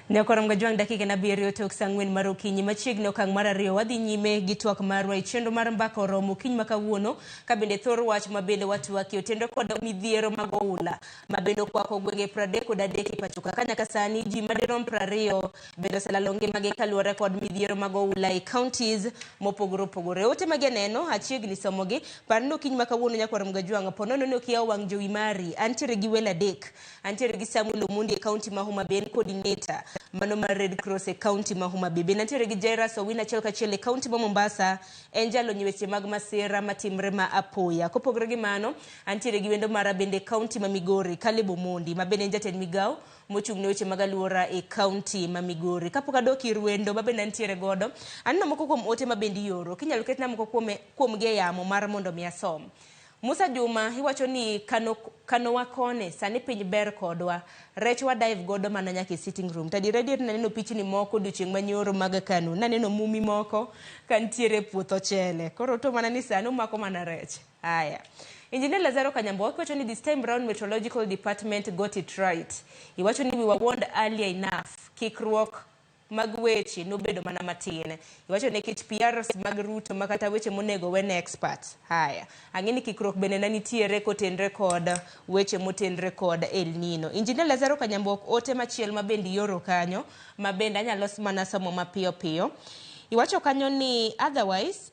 Nyakoro mgajwang dakika na biriyo tok sangwen maro kinyi machiegni okang' mar ariyo wadhi nyime gi twak marwa e chenro mar mbaka oromo kiny makawuono ka bende thor wach ma bende watwaki otendo kod midhiero mag Oula ma bende okwako gwenge 33 e pachoka ka nyaka sani ji madirom 20 bende oselalo ngimagi kaluwore kod midhiero mag Oula e counties mopogore opogore. Ote magi aneno achiegni somogi parno kiny makawuono nyakoro mgajwang ponono ne okiyawo wang' jowi mari antiere gi welo adek, antiere gi Samuel Omundi e county ma Homa Bay coordinator mano mar Red Cross e county ma Homa Bay. Natiere gi Jairus Owina achiel kachiel e county ma Mombasa en jalo weche mag masira matimre ma apoya. Kopogore gi mano antiere gi wendo mara bende county ma Migori Caleb Omondi ma bende en jatend migao mochung' ne weche mag aluora e county ma Migori. Kapok adok ir wendo ma bende antiere godo anno moko kuom ote ma bende yoro kinyalo ketna moko kuom ge yamo mar mondo mi asom. Musa Juma iwacho ni kano wakone sani piny ber kodwa rech wa dive godo mana nyaka sitting room. Tadi ready na neno pichni moko duchieng' manyoro mag kano na neno mumi moko kantiere puotho chele koro to mana ni sani umako mana rech. Haya, Engineer Lazaro Kanyambo iwacho ni this time round meteorological department got it right. Iwacho ni we were warned earlier enough kikruok mag weche nobedo mana matin. Iwacho ne kit PRs mag Ruto makata weche monego wene experts. Haya, ang'eni kikruok bende na nitiere kotenre kod weche motenre kod El Nino. Engineer Lazaro Kanyambo ote machiel mabendi yoro kanyo mabenda anyalo mana somo mapiyo piyo. Iwacho kanyo ni otherwise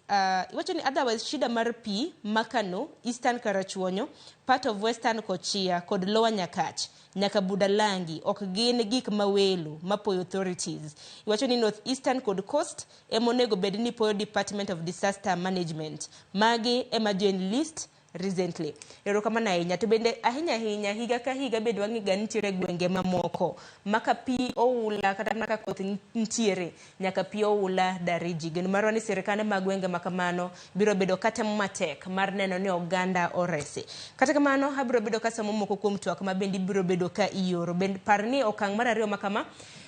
shida mar pi makano Eastern Karachuonyo part of Western Kochia kod Lower Nyakach nyaka Budalangi ok gin gik mawelo mapoyo authorities. Iwacho ni North Eastern kod Coast emonego bedni poyo Department of Disaster Management magi emergency list recently. Ero kama na inya to bende ahinya higa ka higa bedo wangiga nitiere gwenge mamoko maka pi Oula kata naka koth nitiere nyaka pi Oula dariji geno marwa ni serikane mag gwenge makamano biro bedo kata matek mar neno ni oganda orese. Kata kamano habiro bedo ka samo moko kuom twak ma bendi biro bedo ka ioro bend parni okang' mar ariyo makama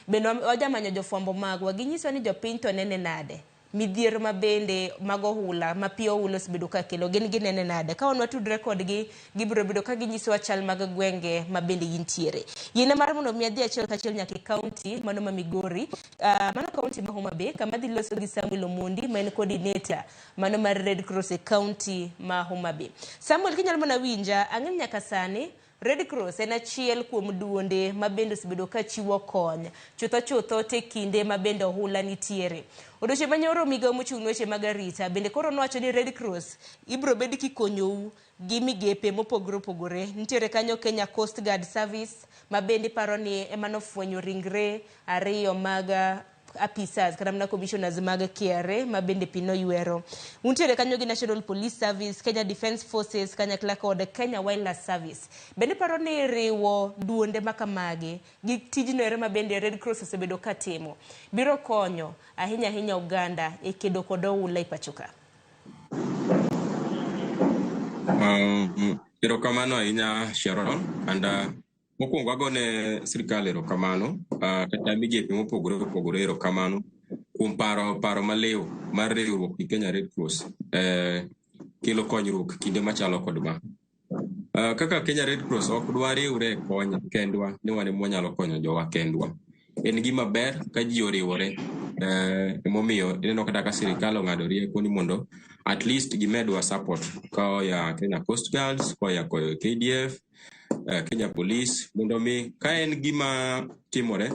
bendo ojamanyo jofwambo magwa ginyiso ni jopiny to nene nade midhiero ma bende mag Oula ma pi Oula osbedo ka kelo ginene nade ka onwa tudre kodgi gibiro bedo ka ginyiso chal mag gwenge ma bende gintiere. Yine mar mondo mi adhi achiel kachiel nyaka county mano ma Migori mano county ma Homa Bay kama dhi loso gi Samuel Omundi ma en coordinator mano mar Red Cross e county ma Homa Bay. Samuel kinyalo mana winja ang'e nyaka sani Red Cross en achiel kuom duonde ma bende osbedo ka chiwo kony chutho te kinde ma bende Oula nitiere. Odoche manyoro migao mochung' weche mag arita bende koro nowacho ni Red Cross ibro bed kikonyou gi migepe mopogore opogore. Nitiere kanyo Kenya Coast Guard Service ma bende paro ni emano fwenyo ringre ariyo mag apisas kata mna commissioners mag KRA ma bende pino ywero. Untiere kanyo gi National Police Service, Kenya Defence Forces, kanyakla kod Kenya Wildlife Service. Bende paro ni riwo duonde makamagi gi tijno ere ma bende Red Cross osebedo katimo biro konyo ahinya Uganda e kedo kod Oula ipachoka. Erokamano ahinya Sharon anda mokwongo agone sirikal erokamano kata migepe mopogore opogore erokamano kuom paro maliw mar riwruok gi Kenya Red Cross kelo konyruok kinde machalo kod ma. Kaka Kenya Red Cross ok dwa riwre kony kendwa ni wane mwanyalo konyo jowa kendwa. En gima ber ka ji oriwore emomiyo ineno kata ka sirikal ong'ado rieko ni mondo at least gimedwa support ka ya Kenya Coast Guards, ka ya KDF, Kenya Police mondo mi ka en gima timore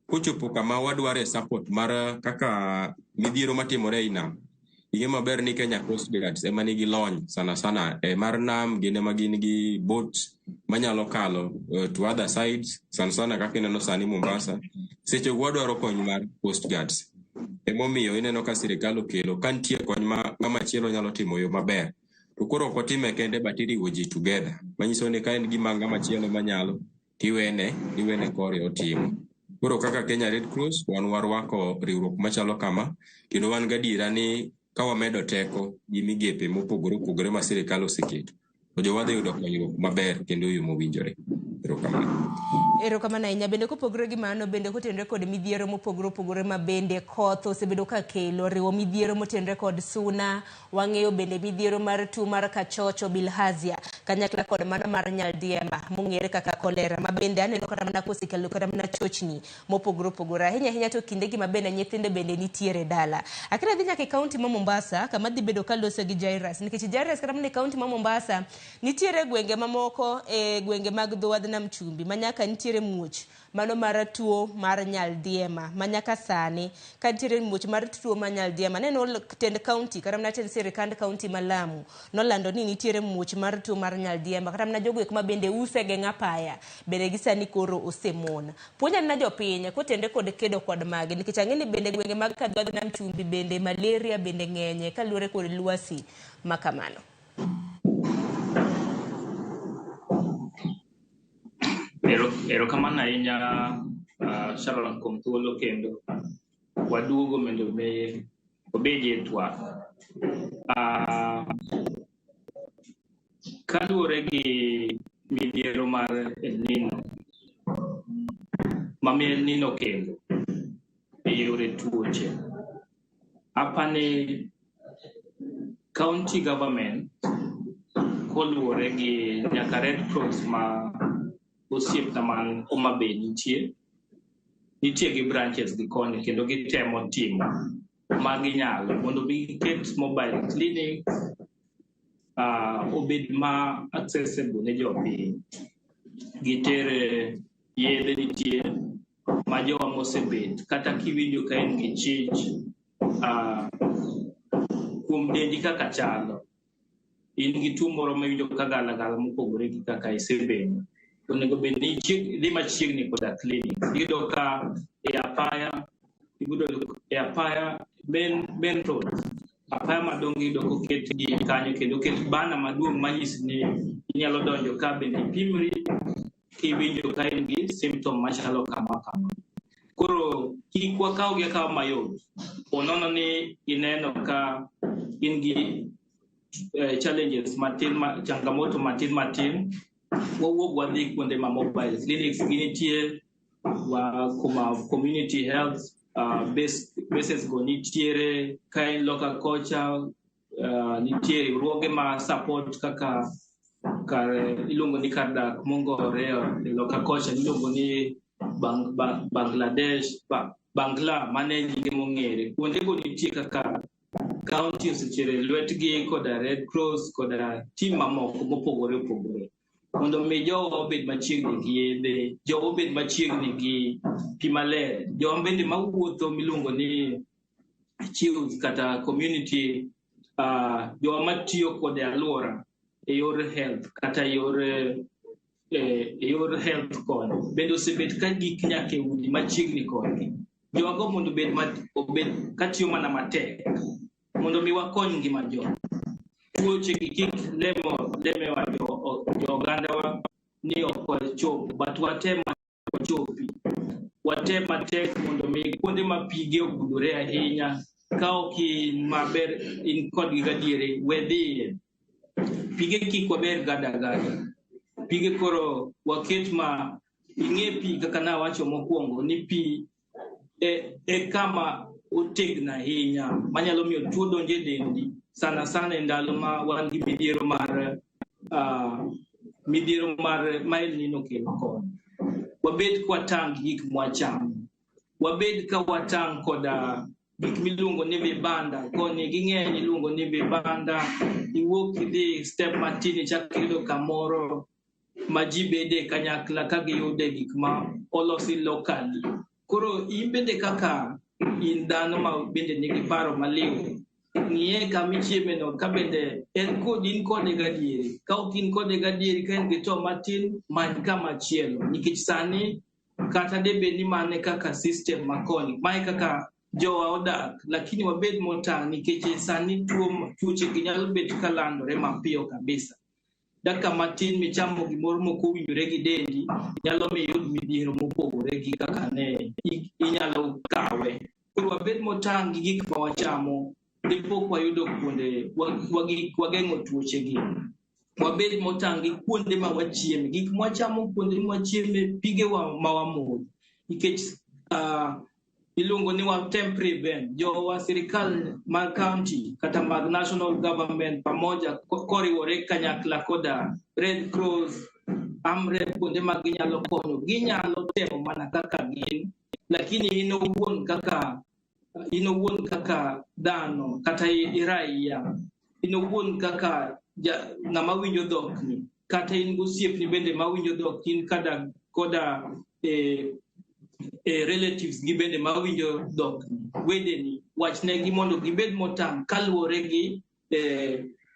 kochopo kama wadware support mar kaka midhiero matimore ina. Inge maber ni Kenya Coast Guards ema nigi lony sana mar nam gine magin gi boats manyalo kalo to other sides sana kaka ineno sani Mombasa seche wadwaro kony mar Coast Guards Emomiyo ineno ka sirikal okelo ka nitie kony ma ng'ama chielo nyalo timo yo maber. To koro ok otime kende but iriwo ji together. Manyiso ni ka en gima ng'ama chielo manyalo tiwene kore otimo. Koro kaka Kenya Red Cross wan warwako riwruok machalo kama kendo wan gadiera ni ka wamedo teko gi migepe mopogore opogore ma sirikal oseketo to jowadhi yudo konyruok maber kendo yo mowinjore. Erokamano ahinya. Bende kopogore gi mano bende kotenore kod midhiero mopogore opogore ma bende koth osebedo ka kelo, riwo midhiero motenore kod suna, wang'eyo bende midhiero mar tuo mar kachocho bilharzia kanyakla kod mano mar nyaldiema mong'ere kaka kolera ma bende aneno kata mana kosekelo kata mana chochni mopogore opogore ahinya to kinde gi ma bende nyithinde bende nitiere dala. Akira dhi nyaka e kaunti ma Mombasa kama dhi bedo kalose gi Jairus nikech Jairus kata mana e kaunti ma Mombasa nitiere gwenge mamoko gwenge mag dhowadh nam chumbi manyaka nitiere muoch mano mar tuo mar nyaldiema manyaka sani ka nitiere muoch mar tuo mar nyaldiema. Neno tend kaunti kata mana tend sirikand kaunti ma Lamu nolando ni nitiere muoch mar tuo mar nyaldiema kata mana jogo ma bende use geng'a paya bende gisani koro osemon. Puonja na jopiny kotende kod kedo kod magi nikech ang'e ni bende gwenge mag dhowadh nam chumbi bende malaria bende ng'enye kaluwore kod lwasi makamano. Erokamano ahinya Sharon kuom thuolo kendo waduogo mondo obedie TWAK. Kaluwore gi midhiero mar El Nino ma El Nino kendo e yore tuoche, apani county government koluwore gi nyaka Red Cross ma osiepna man Homa Bay nitie gi branches gi koni kendo gitemo timo ma ginyalo mondo giket mobile clinic obed ma accessible ne jopiny. Gitere yedhe nitie ma jowa mosebet kata kiwinjo ka en gi chich kuom dendi kaka chalo in gi tuo moro ma iwinjo ka galagala mopogore gi kaka isebedo onego bed ni dhi machiegni koda clinic. Iyudo ka e apaya main road apaya madongo iyudo koket gi kanyo kendo ket bana maduong' manyisi ni inyalo donjo ka bende ipimri kiwinjo ka in gi symptom machalo kama. Koro kik wakaw gi akawa mayot onono ni ineno ka in gi challenges matin changamoto matin wawuog wadhi kuonde ma mobile clinics ginitie kuma community health bases go nitiere ka en local culture nitiere riwruoge ma support kaka iluongo ni kar dak mongore local culture iluongo ni Bangla mane nyinge mong'ere. Kuonde go nitie kaka county osechere lwetgi koda Red Cross koda team mamoko mopogore opogore mondo mi jowa obed machiegni gi yedhe, jowa obed machiegni gi pi maler, jowa bende mawuotho miluongo ni chiws kata community jowa matiyo kod alwora e yor health kata e yor health kod bende osebet ka gik nyaka e udi machiegni kodgi. Jowago mondo obed katiyo mana matek mondo mi wakony ngima jowa. Tuoche kik lemewa jo-ogandawa ni ok ochop but watem ochopi. Watem matek mondo mi kuonde ma pige ogudore ahinya ka ok in maber in kodgi gadiere wedhiye. Pige kik waber gada. Pige koro waket ma ing'e pi kaka nawacho mokwongo ni pi e kama otegno ahinya manyalo miyo tuo donje dendi sana e ndalo ma wan gi midhiero mar El Nino kelo kod. Wabed kwatang' gik mwachamo, wabed ka watang' koda gik miluongo ni vibanda koni ging'eny iluongo ni vibanda. Iwuok idhi step matin ichak iyudo kamoro ma ji bede kanyakla ka giyude gik ma olosi locally. Koro in bende kaka in dhano ma bende nigi paro maliw ng'iye kamichieme no ka bende en kodi in kode gadieri. Ka ok in kode gadieri ka en gi to matin many kamachielo nikech sani kata debed ni mane kaka system makoni mae kaka jowa odak, lakini wabed motang' nikech sani tuoche gi nyalo bet kalandore mapiyo kabisa. Dakika matin michamo gimoro mokowinjore gi dendi nyalo miyo iyud midhiero mopogore gi kaka ne inyalo kawe. Koro wabed motang' gi gik ma wachamo dipo wayudo kuonde wageng'o tuoche gi. Wabed motang' gi kuonde ma wachieme, gik ma wachamo, kuonde ma wachieme, pige ma wamodho, nikech iluongo ni watem prevent. Jowa sirikal mar county kata mag national government pamoja koriwore kanyakla koda Red Cross, AMREF, kuonde ma ginyalo konyo, ginyalo temo mana kaka gin, lakini in owuon kaka dhano kata raia, in owuon kaka ng'ama winjo dhokni, kata in gosiepni bende mawinjo dhok, in koda relatives gi bende mawinjo dhokni, wedeni, wachnegi mondo gibed motang' kaluwore gi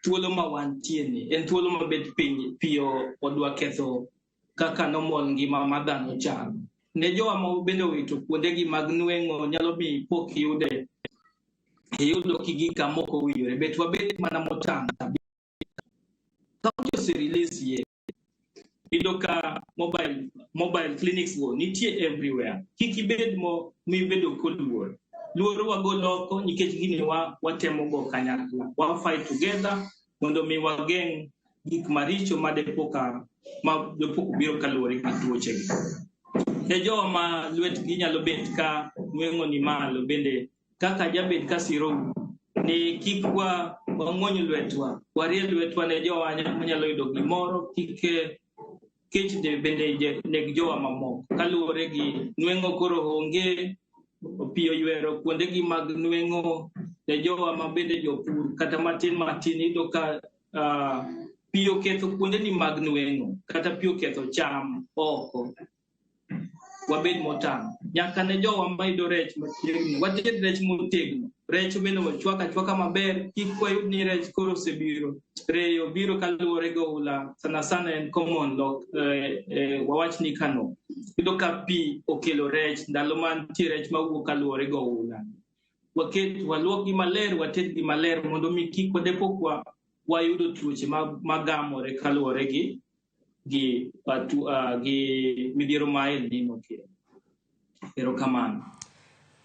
thuolo ma wantieni. En thuolo mabet piny piyo odwa ketho kaka normal ngima ma dhano chalo. Ne jowa ma bende owito kuondegi mag nweng'o nyalo mi pok iyudo kigi kamoko owinjore, bet wabed mana motang'. County ose-release ye iyudo ka mobile clinics go nitie everywhere. Kik ibed mibedo kod luoro wagol oko nikech gini watemo go kanyakla. Wa fight together mondo mi wageng' gik maricho madepok biro kaluwore gi tuoche gi. Ne jowa ma lwetgi nyalo bet ka nweng'o ni malo bende kaka jabed ka siro ni kik wang'ony lwetwa, warie lwetwa ne jowa manyalo yudo gimoro, kech bende neg jowa mamoko kaluwore gi nweng'o koro onge, piyo ywero kuonde gi mag nweng'o. Ne jowa ma bende jopur kata matin iyudo ka piyo ketho kuonde ni mag nweng'o kata piyo ketho cham oko. Wabed motang'. Nyaka ne jowa ma yudo rech machiegni, wated rech motegno, rech bende wachwaka maber, kik wayud ni rech koro osebiro, reyo biro kaluwore gi Oula, sana en common wawach ni Kano. Iyudo ka pi okelo rech ndalo mantie rech mawuok kaluwore gi Oula. Waluok gi maler, wated gi maler mondo mi kik wadepok wayudo tuoche magamore kaluwore gi midhiero ma El Nino kelo.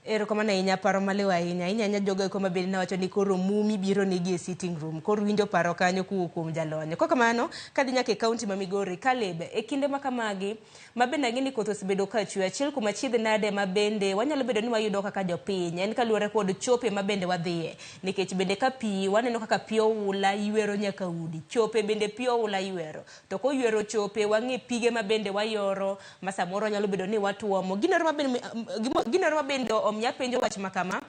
Erokamano ahinya, paro malew ahinya jogo eko mabende nawacho ni koro mumi biro negi e sitting room, koro winjo paro kanyo kuwuok kuom jalony. Kok kamano kadhi nyaka e kaunti ma Migori. Caleb, e kinde ma kamagi mabende ang'e ni koth osebedo ka chwe, achiel kuom achiedh nade mabende wanyalo bedo ni wayudo kaka jopiny en kaluwore kod chope mabende wadhiye, nikech bende ka pi waneno kaka pi Oula ywero nyaka udi, chope bende pi Oula ywero, to koywero chope wang'e pige mabende wayoro ma samoro nyalo bedo ni watuomo. Ginero mabende omiya penjo wach makama,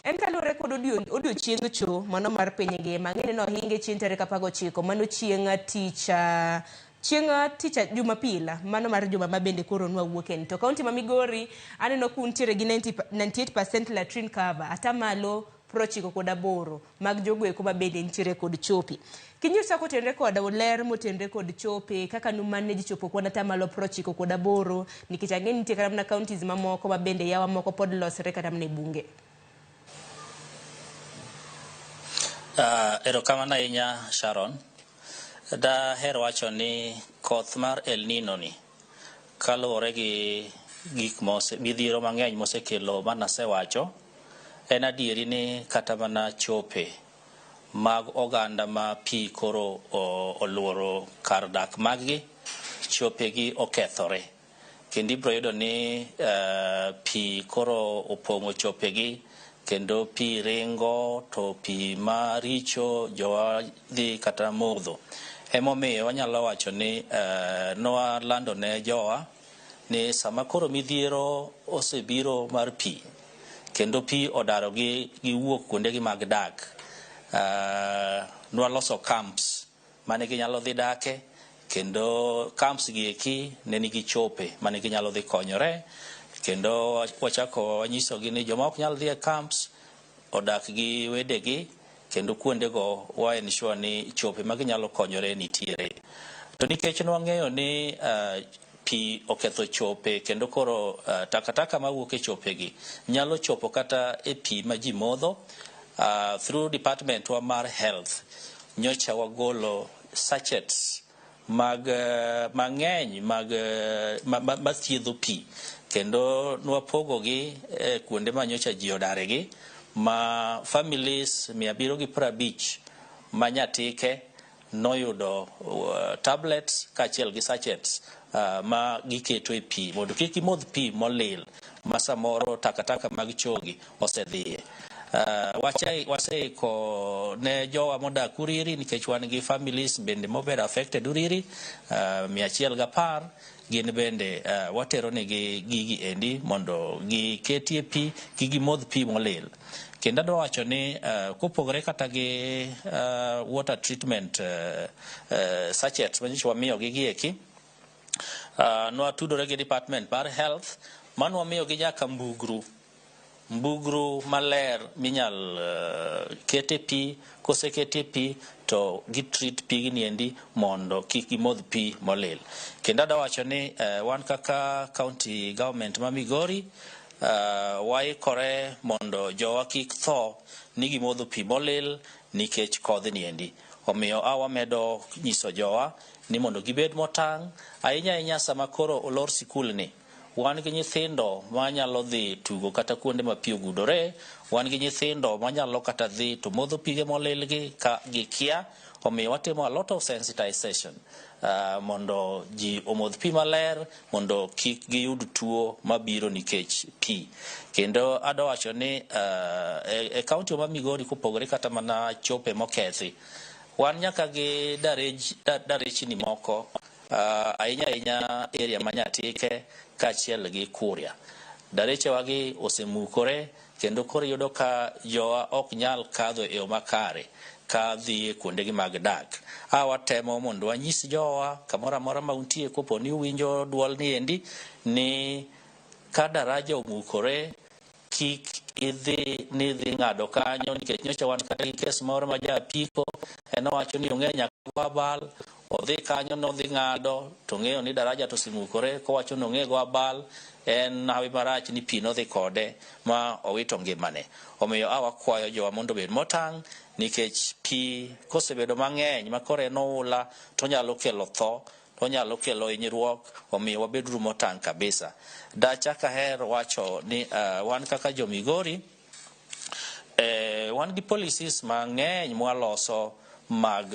en kaluwore kod odiochieng' cho mano mar piny ngima. Ng'e ni nohinge chieng' tarik 19 mano chieng' ticha Jumapil, mano mar juma mabende koro nwawuokeni. To kaunti ma Migori aneno kuntiere gi 98% latrine cover, atamalo 98 mag jogo eko mabende nitiere kod chopi. Kinyisa kotenre kod ler motenre kod chope kaka numanage chopo kuona atamalo 98 nikech ang'e nitie kata mana counties mamoko mabende yawa moko pod losre kata mana e bunge. Erokamano ahinya Sharon. Daher wacho ni koth mar El Nino ni kaluwore gi gik midhiero mang'eny mosekelo manasewacho, en adieri ni kata mana chope mag oganda ma pi koro oluoro kar dak maggi, chope gi okethore, kendo ibiro yudo ni pi koro opong'o chope gi, kendo pi ringo, to pi maricho jowa dhi kata modho. Emomiyo wanyalo wacho ni nwalando ne jowa ni sama koro midhiero osebiro mar pi, kendo pi odaro gi wuok kuonde gi mag dak, nwaloso camps mane ginyalo dhi dake, kendo camps gi eki ne nigi chope mane ginyalo dhi konyore, kendo wachako wanyisogi ni joma ok nyal dhi e camps odak gi wedegi, kendo kuondego wa ensure ni chope ma ginyalo konyore nitiere. To nikech nwang'eyo ni pi oketho chope kendo koro takataka mawuok e chopegi nyalo chopo kata e pi ma ji modho. Through department wa mar health nyocha wagolo sachets mang'eny mag thiedho pi kendo nwapogogi kuonde ma nyocha ji odaregi ma families 750 ma nyatike noyudo tablets kaachiel gi sachets ma giketo e pi mondo kik gimodh pi molil ma samoro takataka mag chogi osedhiye. Waseiko ne jowa modak Uriri nikech wan gi families bende mobedo affected Uriri 110 gin bende watero negi gigi endi mondo giketie pi gimodh pi molil. Kendo adwa wacho ni kopogore kata gi water treatment sachets manyicho wamiyo gi gieki, nwatudore gi department mar health manwa miyo gi nyaka mbugru maler minyal kete pi, kosekete pi to gitreat pigni endi mondo kik gimodh pi molil. Kendo adwa wacho ni wan kaka county government ma Migori waikore mondo jowa kik tho ni gimodho pi molil nikech kodhni endi. Omiyo wamedo nyiso jowa ni mondo gibed motang' ahinya sama koro olor sikul ni. Wan gi nyithindo manyalo dhi tugo kata kuonde ma pi ogudore, wan gi nyithindo manyalo kata dhi to modho pige molil gi ka gikia. Omiyo watimo a lot of sensitization mondo ji omodh pi maler mondo kik giyud tuo mabiro nikech pi. Kendo adwa wacho ni e kaunti ma Migori kopogore kata mana chope mokethi, wan nyaka gi darechni moko ahinya area manyatike kaachiel gi Kuria. Darechewagi osemukore kendo koro yudo ka jowa ok nyal kadho e yo makare ka dhi kuondegi mag dak. Watemo mondo wanyis jowa kamoro amora ma untie kopo ni uwinjo duol ni endi ni ka daraja omukore kik idhi ng'ado kanyo nikech nyocha wan kata gi kes moro ma ja apiko owacho ni ong'e nyaka go abal, odhi kanyo nodhi ng'ado to ng'eyo ni daraja to osemukore kowacho ni ong'e go abal, en hawi marach ni pi nodhi kode ma owito ngimane. Omiyo wakwayo jowa mondo bed motang' nikech pi kosebedo mang'eny ma koro en oula to nyalo kelo tho, to nyalo kelo hinyruok. Omiyo wabedru motang' kabisa. Dachak aher wacho ni wan kaka jo Migori wan gi policies mang'eny mwaloso mag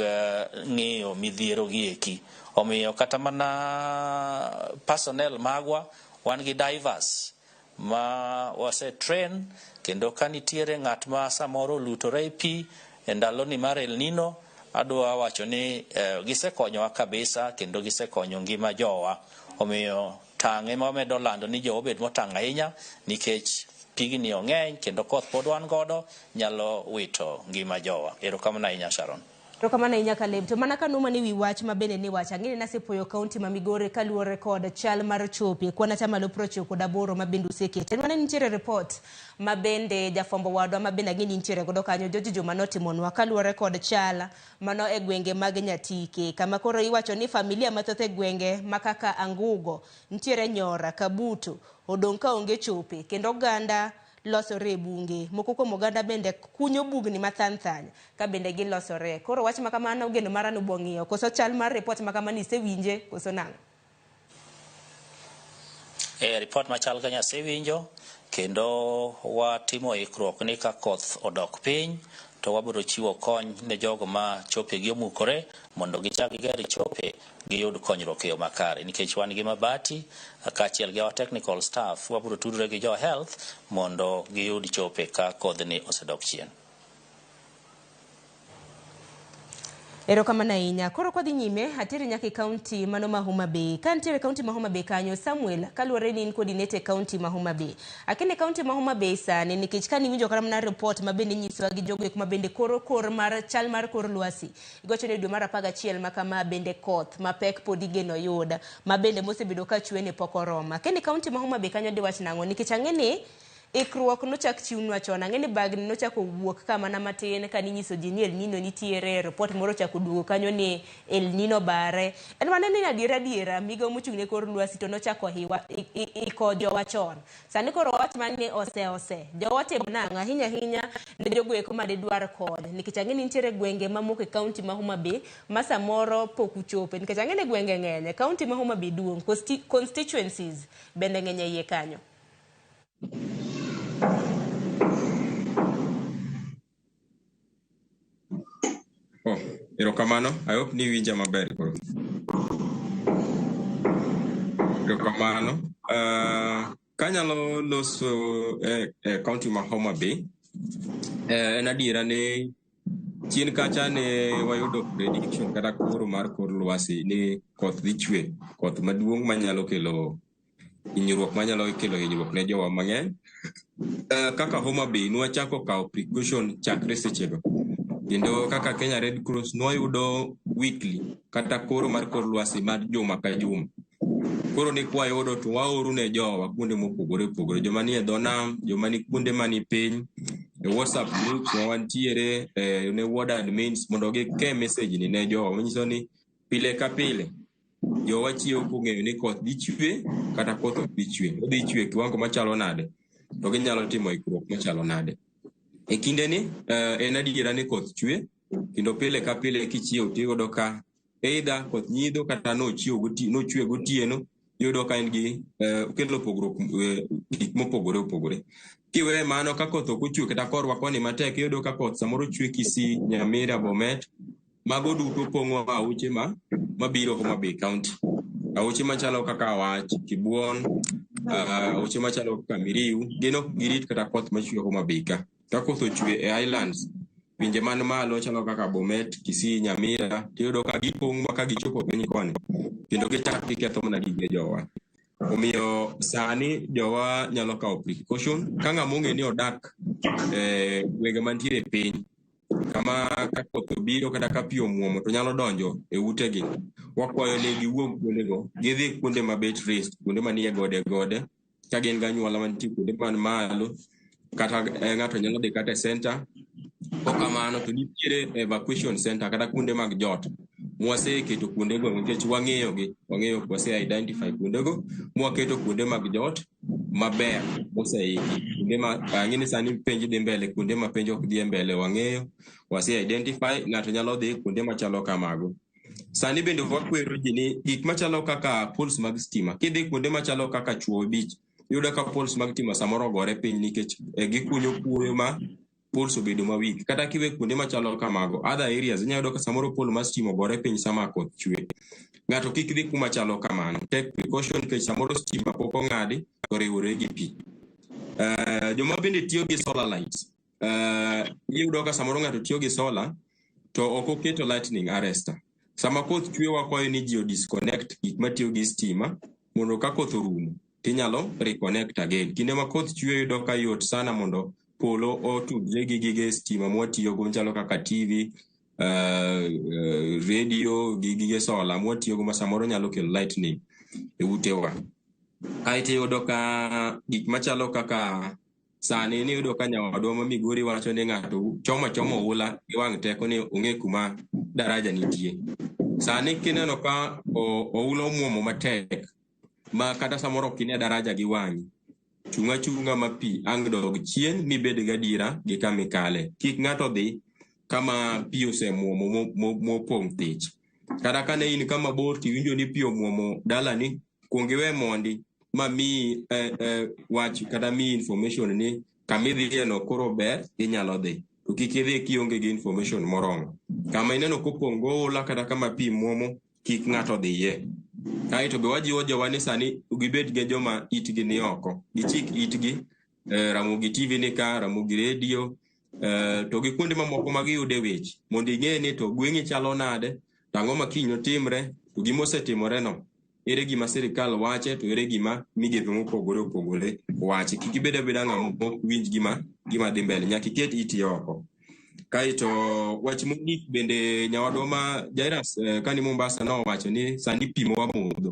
ng'iyo midhiero gieki. Omiyo kata mana personnel magwa wan gi divers ma wase train kendo kanitiere ng'at ma samoro lutore pi e ndalo ni mar El Nino, adwa wacho ni gisekonyowa kabisa kendo gisekonyo ngima jowa. Omiyo tang'e ma wamedo lando ni jowa obed motang' ahinya nikech pigni ong'eny kendo koth pod wan godo nyalo wito ngima jowa. Erokamano ahinya Sharon. To kamana inyaka leb to mana kanuma ni wi wach mabende ni wacha ngini nasipoyo kaunti ma Migori kaluwore kod chal mar chope kwana tamalo procho kod aboro mabende usekete. Nwana nitiere report mabende jafombo wadwa mabende ngini nitiere godo kanyo jojijo manotimonwa kaluwore kod chala mano e gwenge mag Nyatike kama koro iwacho ni familia mathoth e gwenge makaka Angugo nitiere Nyora Kabuto odong' ka onge chope kendo ganda losore bunge moko kuom oganda bende kunyo bugni mathanthany ka bende gilosore. Koro wach makamano geno marano bong'iyo koso chal mar report makamano isewinje koso nang'? Report machal kanya asewinjo kendo watimo ikruok ni ka koth odok piny to wabiro chiwo kony ne jogo ma chope gi omukore mondo gichak giger chope giyud konyruok e yo makare nikech wan gi mabati kaachiel gi our technical staff wabiro tudore gi jo health mondo giyud chope ka kodhni osedok chien. Erokamano ahinya. Koro kwa dhi nyime atiri nyaka kaunti mano ma Homa Bay. Ka nitiere kaunti ma Homa Bay kanyo Samuel kaluwore ni in coordinator kaunti ma Homa Bay. Akine kaunti ma Homa Bay sani nikech ka niwinjo kara mana report mabende nyiso gi jogo kuma bende kor mar chal mar kor lwasi. Igocho ne dwe mar 11 makama bende koth mapek pod igeno yuda mabende mosebedo ka chwe ne pok oromo. Akine kaunti ma Homa Bay kanyo di wach nango nikech ang'eni ikruok nochak chiwnwa chon. Ang'e ni bagni nochako wuok kama na matin ka ninyiso ji ni El Nino nitiere, report moro chako duogo kanyo ni El Nino bare. En mana ni adiera migo mochung'ne kor lwasi to nochako iko jowa chon. Sani koro wach man ni ose jowa timo nang'o ahinya ne jogo eko madidwar kod nikech ang'e ni nitiere gwenge mamoko e kaunti ma Homa Bay ma samoro pok uchope nikech ang'e ni gwenge ng'eny kaunti ma Homa Bay duong' constituencies bende ng'eny iye kanyo. Erokamano, I hope ni winja maber koro. Erokamano, kanyalo loso county ma Homa Bay, en adiera ni chien kacha ne wayudo prediction kata koro mar kor lwasi ni koth dhi chwe, koth maduong' manyalo kelo hinyruok ne jowa mang'eny. Kaka Homa Bay nwachako kawo precaution chakre sechego. Kendo kaka Kenya Red Cross nwayudo weekly kata koro mar kor lwasi mar juma ka juma. Koro ni kwa yudo to waoru ne jowa kuonde mopogore opogore, joma ni e dho nam, joma ni kuonde mani piny, WhatsApp groups wantiere ne ward admins mondo gike message ni ne jowa manyiso ni pile ka pile jowa chiwo kong'eyo ni koth dhi chwe kata koth ok dhi chwe. Odhi chwe kiwango machalo nade to ginyalo timo ikruok machalo nade. E kinde ni en adiera ni koth chwe kendo pile ka pile kichiew tiyudo ka either koth nyidho kata nochwe gotieno, yudo ka en gi kelo pogruok gik mopogore opogore. Kiwe mano ka koth ok ochwe kata korwa koni matek, yudo ka koth samoro chwe Kisii, Nyamira, Bomet, mago duto pong'o auche mabiro Homa Bay County. Auche machalo kaka Awach, Kibuon, auche machalo kaka Miriu, gin ok girit kata koth machwe Homa Bay ka. Ka koth ochwe e islands, pinje man malo chalo kaka Bomet, Kisii, Nyamira, tiyudo ka gipong' ma ka gichopo piny koni kendo gichak giketho mana gige jowa. Omiyo sani jowa nyalo kawo precaution ka ng'ama ong'e ni odak gwenge mantiere piny kama ka koth obiro kata ka pi omuomo to nyalo donjo e utegi. Wakwayo ni giwuog kuondego gidhi kuonde mabet raised, kuonde manie gode ka gin ganyuola mantie kuonde man malo, kata ng'ato nyalo dhi kata e center. Okamano to nitiere evacuation center kata kuonde mag jot mwaseketo kuondego nikech wang'eyo wase identify kuondego mwaketo kuonde mag jot maber moseiki. Kuonde ma ang'e sani penj dhi mbele, kuonde ma penj ok dhi mbele wang'eyo, wase identify, ng'ato nyalo dhi kuonde machalo kamago. Sani bende wakwero ji ni gik machalo kaka poles mag stima, kidhi kuonde machalo kaka Chuo Beach, yudo ka poles mag stima samoro gore piny nikech gikunyo kuoyo ma poles obedo mawik. Kata kiwe kuonde machalo kamago, other areas inyalo yudo ka samoro pole mar stima gore piny sama koth chwe. Ng'ato kik dhi kuma chalo kamano, take precaution nikech samoro stima pok ong'adi to riwore gi pi. Joma bende tiyo gi solar lights, iyudo ka samoro ng'ato tiyo gi solar to ok oketo lightning arrestor. Sama koth chwe wakwayo ni ji disconnect gik matiyo gi stima mondo ka koth orumo tinyalo reconnect again. Kinde ma koth chwe yudo ka yot sana mondo polo otudre gi gige stima mwatiyogo machalo kaka TV, radio, gige solar mwatiyogo ma samoro nyalo kelo lightning e utewa. Aito yudo ka gik machalo kaka sani ni yudo ka nyawadwa ma Migori wacho ni ng'ato chomo Oula gi wang' teko ni ong'e kuma daraja nitie. Sani kineno ka Oula omuomo matek ma kata samoro kine daraja gi wang'i, chunga ma pi ang' dog chien mibed gadiera gi kamikale. Kik ng'ato dhi kama pi osemuomo mopong' thich. Kata kane in kama bor tiwinjo ni pi omuomo dalani, kuongiwe mondi ma mi wach kata mi information ni kamidhiye no koro ber inyalo dhi. To kik idhi kionge gi information moromo. Kama ineno kopong' goula kata kama pi muomo, kik ng'ato dhiye. Kaito be wajiwo jowa ni sani gibed gi joma itgi ni oko. Gichik itgi, Ramogi TV ni ka, Ramogi Radio, to gi kuonde mamoko ma giyude weche. Mondo ing'e ni to gweng'i chalo nade, tang'o ma kiny otimre, to gimosetimore no. Ere gima sirikal wache to ere gima migepe mopogore opogore wache. Kik ibed abeda ng'ama ok winj gima dhi mbele, nyaka iket iti oko. Kaito wach mogik bende nyawadwa ma Jairus kani Mombasa no wacho ni sani pi mowa modho.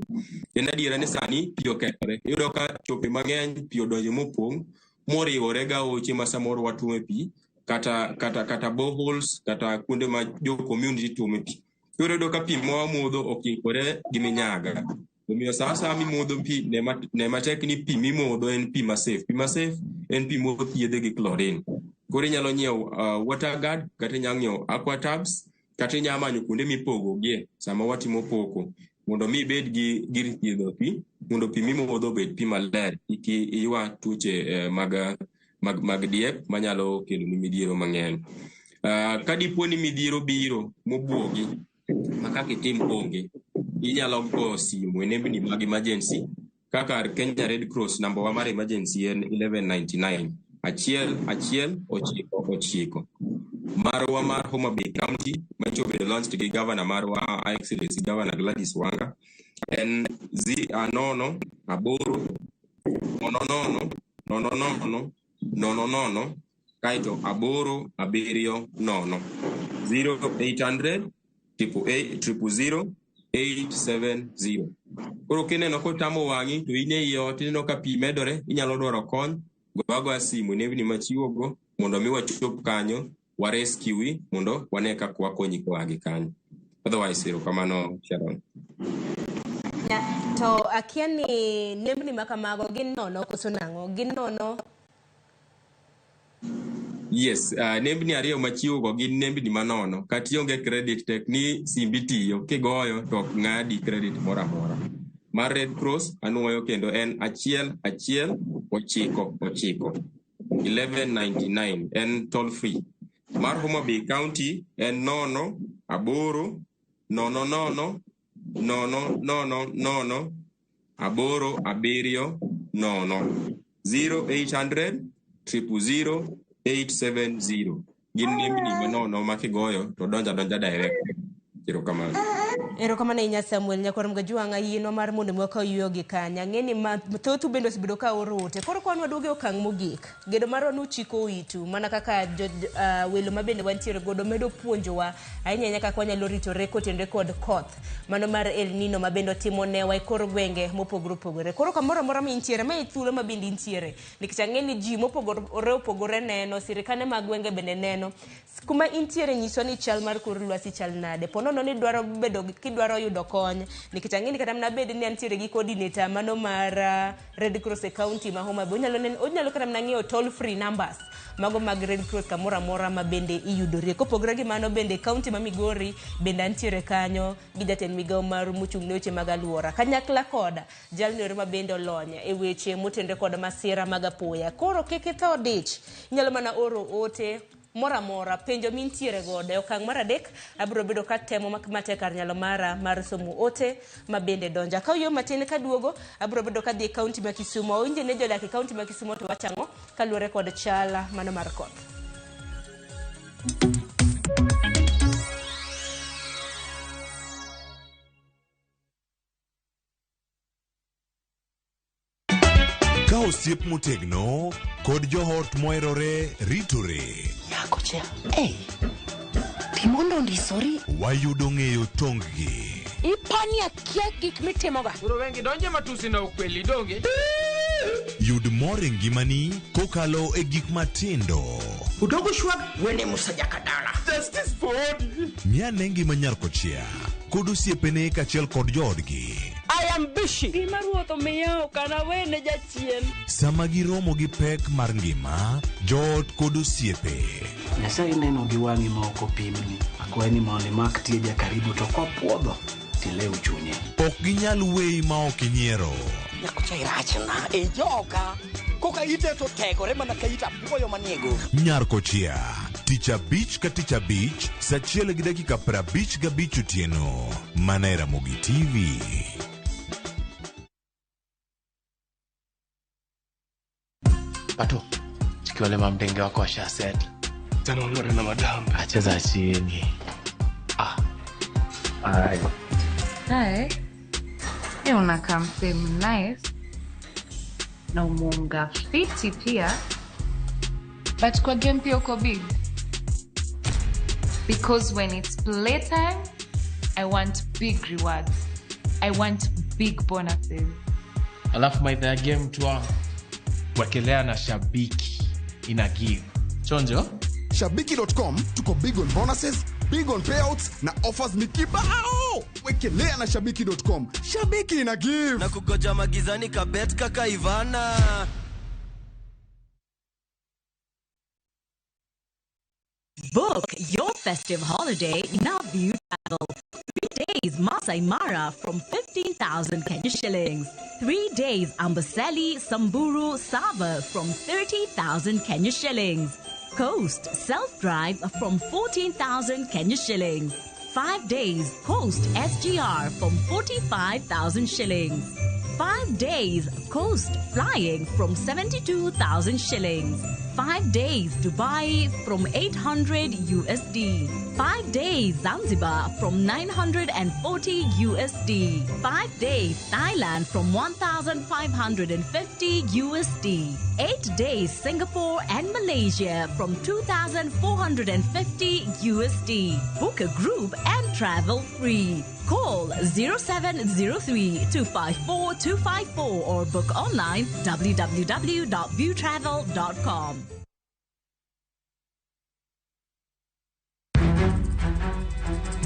En adiera ni sani pi okethore. Iyudo ka chope mang'eny pi odonjo mopong' moriwore ga oche ma samoro watuome pi kata boreholes kata kuonde ma jo community tuome pi. Koro yudo ka pi mwamodho okikore gi minyaga. Omiyo sa asaya mimodho pi ne matek ni pi mimodho en pi ma safe. Pi ma safe en pi mothiedhe gi chlorine. Koro inyalo nyiewo water guard kata inyalo nyiewo aqua tabs kata inyalo manyo kuonde mipogogie sama watimo poko mondo mi ibed gi gir thiedho pi mondo pi mimodho obed pi maler kik iywa tuoche mag diep manyalo kelo ni midhiero mang'eny. Ka dipo ni midhiero biro mobuogi makaka itim onge, inyalo go simu e nembni mag emergency kaka Kenya Red Cross namba wa mar emergency en 1199 119. Marwa mar Homa Bay County machobedo launched gi governor marwa Excellency Governor Gladys Wanga en 0 aboro 00 kaito 870 0800 0000870. Koro kineno kotamo wang'i to in ei ot ineno ka pi medore, inyalo dwaro kony, goagoa simu nembni machiwogo mondo mi wachop kanyo wa rescue mondo wane kaka wakonyi koa gi kanyo. Otherwise, erokamano Sharon. To akia ni nembni makamago gin nono koso nang'o? Gin nono? Yes, nembni ariyo machiwogo gin nembni manono. Kati onge credit tek ni simbi tiyo kigoyo to ok ng'adi credit moro amora. Mar Red Cross anuoyo kendo en 119 1199 en toll free. Mar Homa Bay County en 0 aboro 00 000 870 0800 0000870. Gin nembni manono makigoyo to donja direct. Erokamano. Erokamano inya Samuel Nyakwarum Gajuanga yino mar mondo mwaka yuyogi kanya. Ng'eni mathotu bendo sibedo ka orote. Koro kwanwa duoge okang' mogik. Gedo marwa nuchiko itu. Mana kaka welo mabende wantiere godo medo puonjowa. Ahinya nyaka kwanyalo ritore kotende kod koth. Mano mar El Nino mabendo timo newa koro gwenge mopogore opogore. Koro kamoro mora mintiere ma ithulo mabindi intiere. Nikech ang'eni ji mopogore neno. Sirikane mag gwenge bende neno. Kuma intiere nyiso ni chal mar kor lwasi chal nade. Ponono ni dwaro bedo kidwaro yudo kony nikech ang'eni kata mna bed ni antiere gi coordinator mano mar Red Cross e county ma Homa Bay onyalo kata mna ng'eyo toll free numbers mago mag Red Cross kamoro amora ma bende iyudorie. Kopogore gi mano bende county ma Migori bende antiere kanyo gi jatend migawo mar mochung' ne weche mag alwora kanyakla koda jalno ma bende olony e weche motende kod masira mag apoya. Koro kik tho dich, inyalo mana oro ote mora penjo mintiere godo. Okang' mar adek abiro bedo ka temo matek kar nyalo mara mar somo ote ma bende donja. Ka yo matin ka duogo abiro bedo ka dhi county ma Kisumu. Winje ne jodak e county ma Kisumu to wachang'o kaluwore kod chala mano mar koth. Ka osiep motegno kod johort moherore ritore. Yakocha, timondo ndisori. Wayudo ng'eyo tonggi. Ipani akia gik mitimoga. Uro wengi donje matusi na ukweli donge. Yud mor e ngimani kokalo e gik matindo. Udogo shwag wene musajaka dala. Justice for all. Miane ngima Nyarkochia kod osiepene kachiel kod joodgi. I am busy. Gima ruotho miyo kana wene jachien. Sama giromo gi pek mar ngima, joot kod osiepe. Nyasaye neno gi wang'i ma ok opimni. Akwaye ni mondo imak tieja karibu to kopuodho tilew chunye. Ok ginyal weyi ma ok inyiero. Nyakocha irachna e joka. Koka ite to tegore mana ka ita puoyo maniego. Nyarkochia, tich abich ka tich abich, saa 1:55 otieno. Mana Ramogi TV. Pato, chiki wale mamdenge wako washa set. Tano lore na madam. Acheza chini. Ay. Hi. Hey, unakaa msemu nice. Na umunga fiti pia. But kwa game pia uko big. Because when it's playtime, I want big rewards. I want big bonuses. Alafu maitha ya game tuwa. wekelea na Shabiki ina give. Chonjo? Shabiki.com tuko big on bonuses, big on payouts na offers ni kibao. Wekelea na Shabiki.com. Shabiki ina give. Na kugoja magizani kabet kaka Ivana. Book your festive holiday now View Travel. 3 days Masai Mara from 15,000 Kenya shillings. 3 days Amboseli, Samburu, Saba from 30,000 Kenya shillings. Coast Self-Drive from 14,000 Kenya shillings. 5 days Coast SGR from 45,000 shillings. 5 days Coast Flying from 72,000 shillings. 5 days Dubai from 800 USD. 5 days Zanzibar from 940 USD. 5 days Thailand from 1,550 USD. 8 days Singapore and Malaysia from 2,450 USD. Book a group and travel free. Call 0703-254-254 or book online www.viewtravel.com.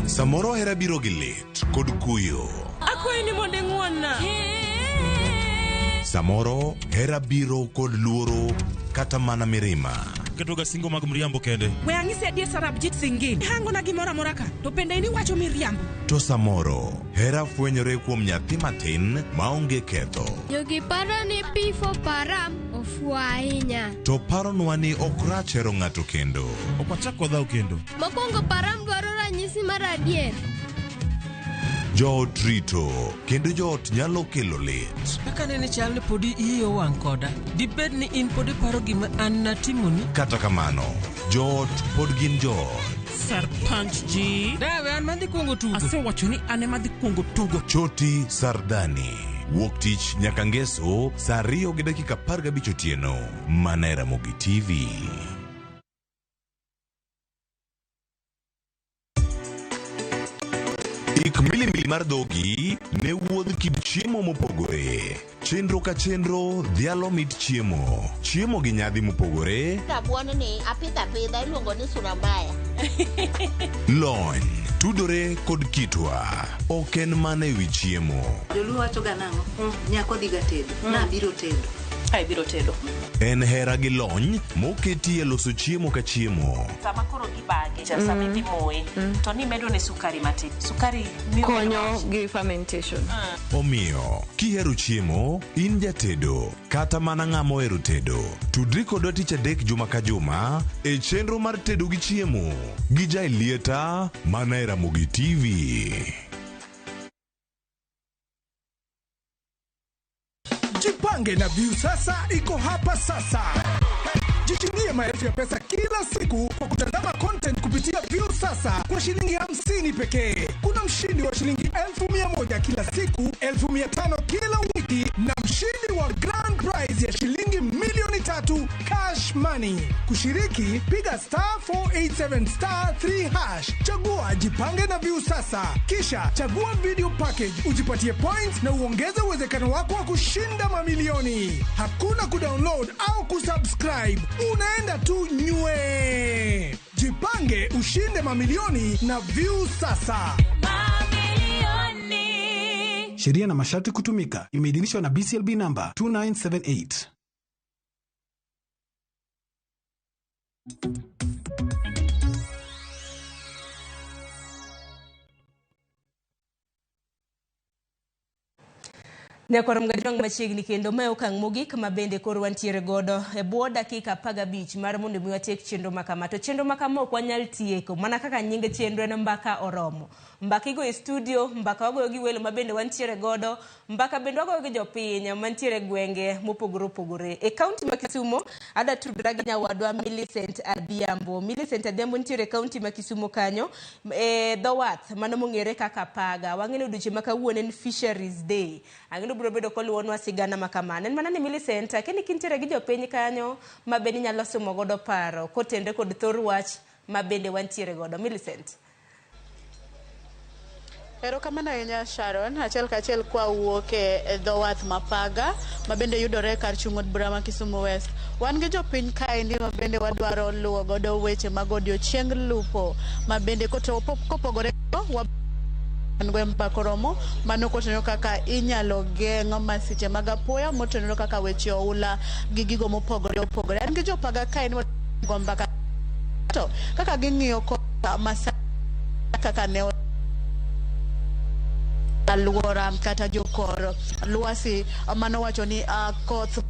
Samoro hera biro gi lit kod kuyo. Akwayi ni mondo ing'wonna. Samoro hera biro kod luoro kata mana mirima. Ketoga singo mag mriambo kende. We ang'isi adier Sarab Jit Singin. Hango na gimora mora ka. To pende ini wacho miriambo. To samoro hera fwenyore kuom nyathi matin maonge ketho. Jogi paro ni pifo param ofua ahinya. To paronwa ni ok rach hero ng'ato kendo. Ok wachako dhao kendo. Mokwongo param dwaro ranyisi mar adier. Joot rito kendo joot nyalo kelo lit. Kaka nene chal ni podi iyo wang' koda. Dibed ni in podi paro gima an natimoni. Kata kamano, joot pod gin joot. Sarpanch ji. Dawe an madhi kuongo tugo. Ase wacho ni ane madhi kuongo tugo. Choti Sardani. Wuok tich nyaka ngeso saa 2:15 otieno. Mana Ramogi TV. Ik milimili mar dhogi ne wuodh kid chiemo mopogore. Chenro ka chenro dhialo mit chiemo. Chiemo gi nyadhi mopogore. Rabuon ni apidha iluongo ni surambaya. Lony tudore kod kitwa. Ok en mana ewi chiemo. Joluo wacho ga nang'o? Nyako diga tedo. Na biro tedo. Ai biro tedo. En hera gi lony moketi e loso chiemo ka chiemo. Sama koro gibagi, sama ipimoe, to ni medo ne sukari matin. Sukari miyo konyo gi fermentation. Omiyo, kihero chiemo, in jatedo, kata mana ng'ama ohero tedo. Tudri kodwa tich adek juma ka juma e chenro mar tedo gi chiemo. Gi Jailieta, mana Ramogi TV. Jipange na View sasa iko hapa sasa. Jishindia maelfu ya pesa kila siku kwa kutazama content kupitia View sasa kwa shilingi 50 pekee. Kuna mshindi wa shilingi 1,100 kila siku, 1,500 kila wiki na mshindi wa grand prize ya shilingi milioni 3 cash money. Kushiriki, piga *487*3#. Chagua Jipange na View sasa. Kisha chagua video package, ujipatie points na uongeze uwezekano wako wa kushinda mamilioni. Hakuna kudownload au kusubscribe. Unaenda tu nywe. Jipange ushinde mamilioni na View sasa. Mamilioni. Sheria na masharti kutumika. Imeidhinishwa na BCLB number 2978. Nyakorom gadong machiegni kendo ma okang' mogik ma bende koro wantiere godo e bwo dakika 15 mar mondo mi watiek chenro makama. To chenro makama ok wanyal tieko mana kaka nyinge chenro en mbaka oromo. Mbaka igo e studio, mbaka wagoyo gi welo ma bende wantiere godo, mbaka bende wagoyo gi jopiny mantiere gwenge mopogore opogore. E kaunti ma Kisumo, ada tudra gi nyawadwa Millicent Adhiambo. Millicent Adhiambo ntiere e kaunti ma Kisumo kanyo, dho wath mano mong'ere kaka Paga. Wang'eno duche ma kawuono en Fisheries Day. Ang'eno biro bedo koluonwa sigana makamano. En mana ni Millicent, keni kintiere gi jopiny kanyo ma bende nyalo somo godo paro kotende kod thor wach ma bende wantiere godo. Millicent. Ero kamano ahinya Sharon, achiel kachiel kwa wuok e dho wath ma Paga, mabende yudore kar chung' od bura ma Kisumu West. Wan gi jopiny kaendi mabende wadwaro luwo godo weche mag odiochieng lupo mabende kopogore gweng Bakoromo mano kotenore kaka inyalo geng'o masiche mag apoya motenore kaka weche oula gi gigo mopogore opogore. An gi jopaga kaendi gombaka to kaka ging'iyo masa kaka ne aluora kata jokor lwasi mano wacho ni koth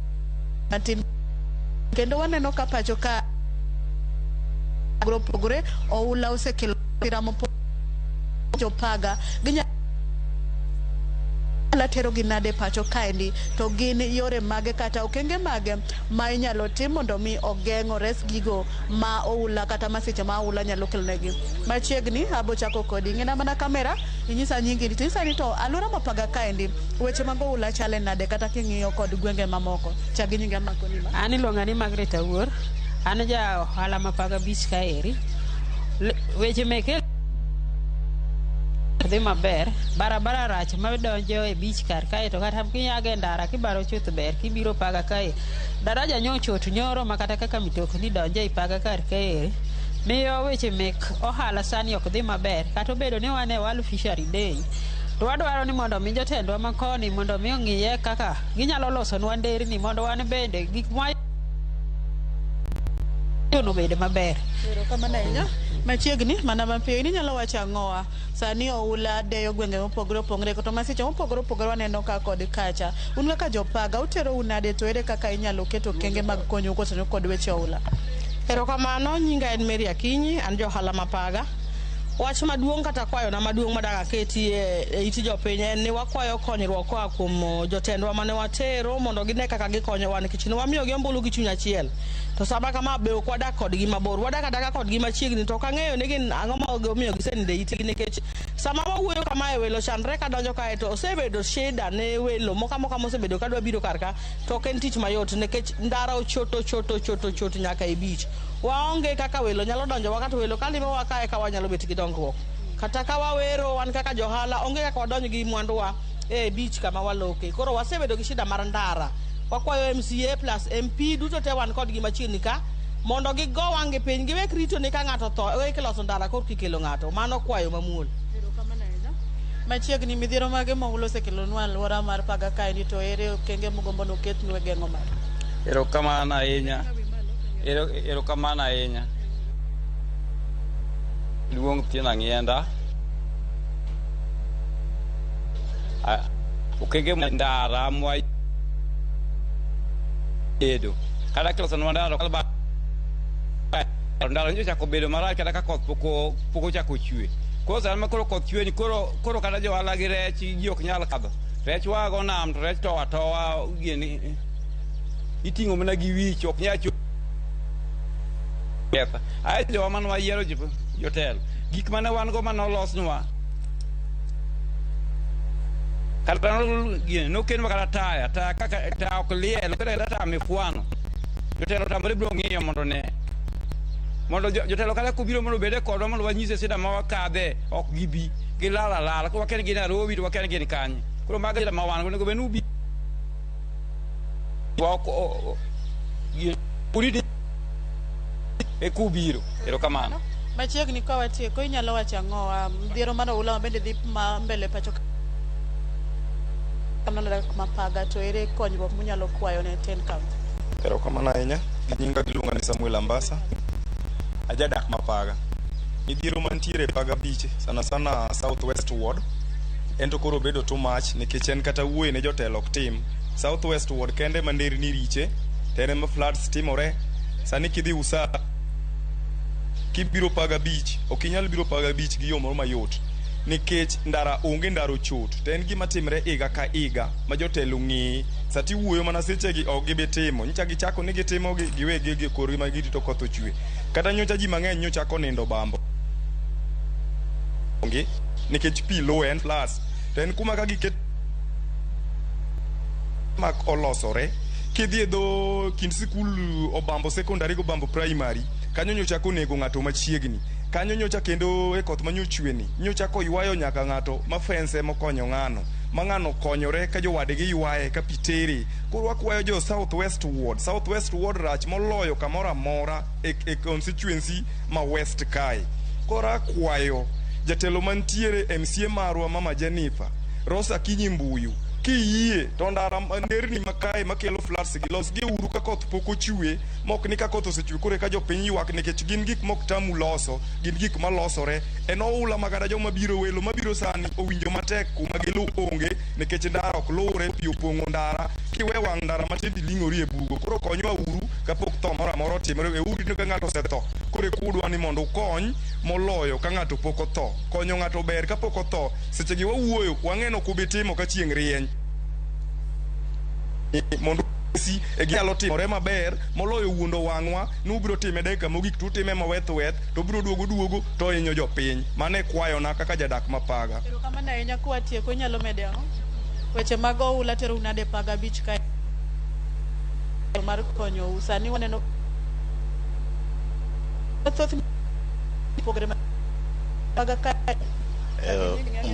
matin kendo waneno ka pacho ka pogore oula osekelo ramo jopaga la tero ginade pacho kaendi to gin yore mage kata okenge mage ma inyalo tim mondo mi ogeng'o res gigo ma oula kata masiche ma oula nyalo kelnegi. Machiegni abo chako kodi ng'ena mana kamera inyisa nyingi tinisa ni to alura mapaga kaendi weche mag oula chale nade kata king'iyo kod gwenge mamoko chagi nyinga makoni ma ani longani Margaret Awuor an ja ohala mapaga beach kaeri weche meke dhi maber barabara rach madonjo e beach kar kae to kata kinyage ndara kibaro chuth ber kibiro paga kae daraja nyochot nyoro makata kaka mitokni donjo e paga kar kae miyo weche mek ohala sani ok dhi maber kata obedo ni wane World Fishery Day to wadwaro ni mondo mi jotendwa makoni mondo mi ong'iye kaka ginyalo loso nwa nderni mondo wan bende gik ma no bede maber. Kama nenya machiegni mana mapiyo ni nyalo wacho ang'owa sani oula deyo gwenge mopogore opogore to masiche mopogore opogore waneno ka kod kacha un kaka jopaga utero unade to ere kaka inyalo keto kenge mag konyo kosenyo kod weche oula. Erokamano nyinga en Mary Akinyi an johala mapaga wach maduong' kata kwayo na maduong' madaga keti e iti jopiny en ni wakwayo konyruok koa kuom jotendwa mane watero mondo gine kaka gikonyo wan nikech wamiyo gi ombulu gi chuny achiel to sama kama be ok wadak kodgi mabor wadak adaka kodgi machiegni to kang'eyo ni gin ang'o ma omiyo giseninde itgi nikech sama wawuoyo kama e welo chandre ka donjo kae to osebedo shida ne welo moka mosebedo kadwa biro karka to ok en tich mayot nikech ndara ochoto nyaka e beach waonge kaka welo nyalo donjo wakati welo kalimo wakae ka wanyalo bet gi dongruok kata ka wawero wan kaka johala onge kaka wadonj gi mwanduwa e beach kama waloke koro wasebedo gi shida mar ndara wakwayo MCA plus MP duto te wan kod gi machiegni ka mondo gigo wange piny giwek rito ni ka ng'ato tho wek loso ndara kor kikelo ng'ato mano kwayo mamuol. Machiegni midhiero mage ma ulose kelo nwa alwora mar paga kae ni to ere okenge mogombo no ket nwe geng'o mar. Erokamano ahinya. Erokamano ahinya. Luong Tina Ng'enda. Okenge ndara mwa edo kada kilo sanwa ndara kalba ndara njo chako bedo marach kada ka koth poko chako chue ko sama koro koth chue ni koro kada jo ala gi rech ji ok nyal kadho rech wago nam to rech towa gini iting'o mana gi wich ok nyal chue ai jo man wa yiero jotel gik mane wan go manolosnwa kata no ken makata taya kaka ta ok liel kata ta mifuano jotelo tamre bro ng'iyo mondo jotelo kala kubiro mondo bede kodwa mondo wanyise sida ma wakadhe ok gibi gilala ko waken gi Nairobi to waken gi kanye koro maga sida ma wan go benu bi wako uridi e kubiro erokamano. Machiegni ka watie ko inyalo wacho ang'owa midhiero mar oula bende dhi ma mbele pacho mapaga to ere konyruok munyalo kwayo ne ten county. Erokamano ahinya nyinga giluonga ni Samuel Ambasa ajadak mapaga midhiero mantiere paga beach sana southwest ward ento koro bedo too much nikech en kata wuoye ne jotelo ok tim southwest ward kende manderni riche tere ma floods timore sani kidhi usa kibiro paga beach ok inyal biro paga beach gi yo moro mayot nikech ndara onge ndaro chot to en gima timre iga ka iga ma jotelo ng'i sati wuoyo mana seche gi ok gibitimo nyicha gichako ni gitimo giwegi gi korgi ma giti to koth ochwe kata nyocha ji mang'eny nyochako nindo bambo onge nikech pi low en plus to en kuma ka giket mak olosore kidhi e dho kind sikul Obambo secondary go Obambo primary kanyo nyochako nego ng'ato machiegni kanyo nyocha kendo e koth manyochweni nyocha ko ywayo nyaka ng'ato ma fence mokonyo ng'ano mang'ano konyore ka jowadgi ywaye ka pitere. Koro wakwayo jo Southwest Ward rach moloyo kamoro amora e constituency ma West kae. Koro akwayo jatelo mantiere MCA marwa Mama Jennifer Rosa Kinyimbuyu kiyie to ndara nderni makae makelo floods gi los gi uru ka koth pok ochue mok ni ka koth osechue kore ka jopiny ywak nikech gin gik mok tamu loso, gin gik malosore. En Oula magara joma biro welo mabiro sani owinjo matek kuma gilu onge nikech ndara ok lure, pi opong'o ndara, kiwe wang' ndara matindi ling'ori e bugo. Koro konywa uru kapok tho moro amora otimore. We uru ka ng'ato osetho kore kudwa ni mondo ukony moloyo ka ng'ato pok otho. Konyo ng'ato ber kapok otho. Seche gi wawuoyo wang'eno kubitimo ka chieng' rieny mondo si e ginyalo timore maber moloyo wuondo wang'wa ni ubiro time dakika mogik to utime maweth to biro duogo to hinyo jopiny. Mane kwayona kaka jadak Mapaga. Pero kamano ahinya kwatieko inyalo mede ang'o? Weche mag Oula tero unade Paga Beach kae mar konyo sani waneno thoth pogre Paga kae.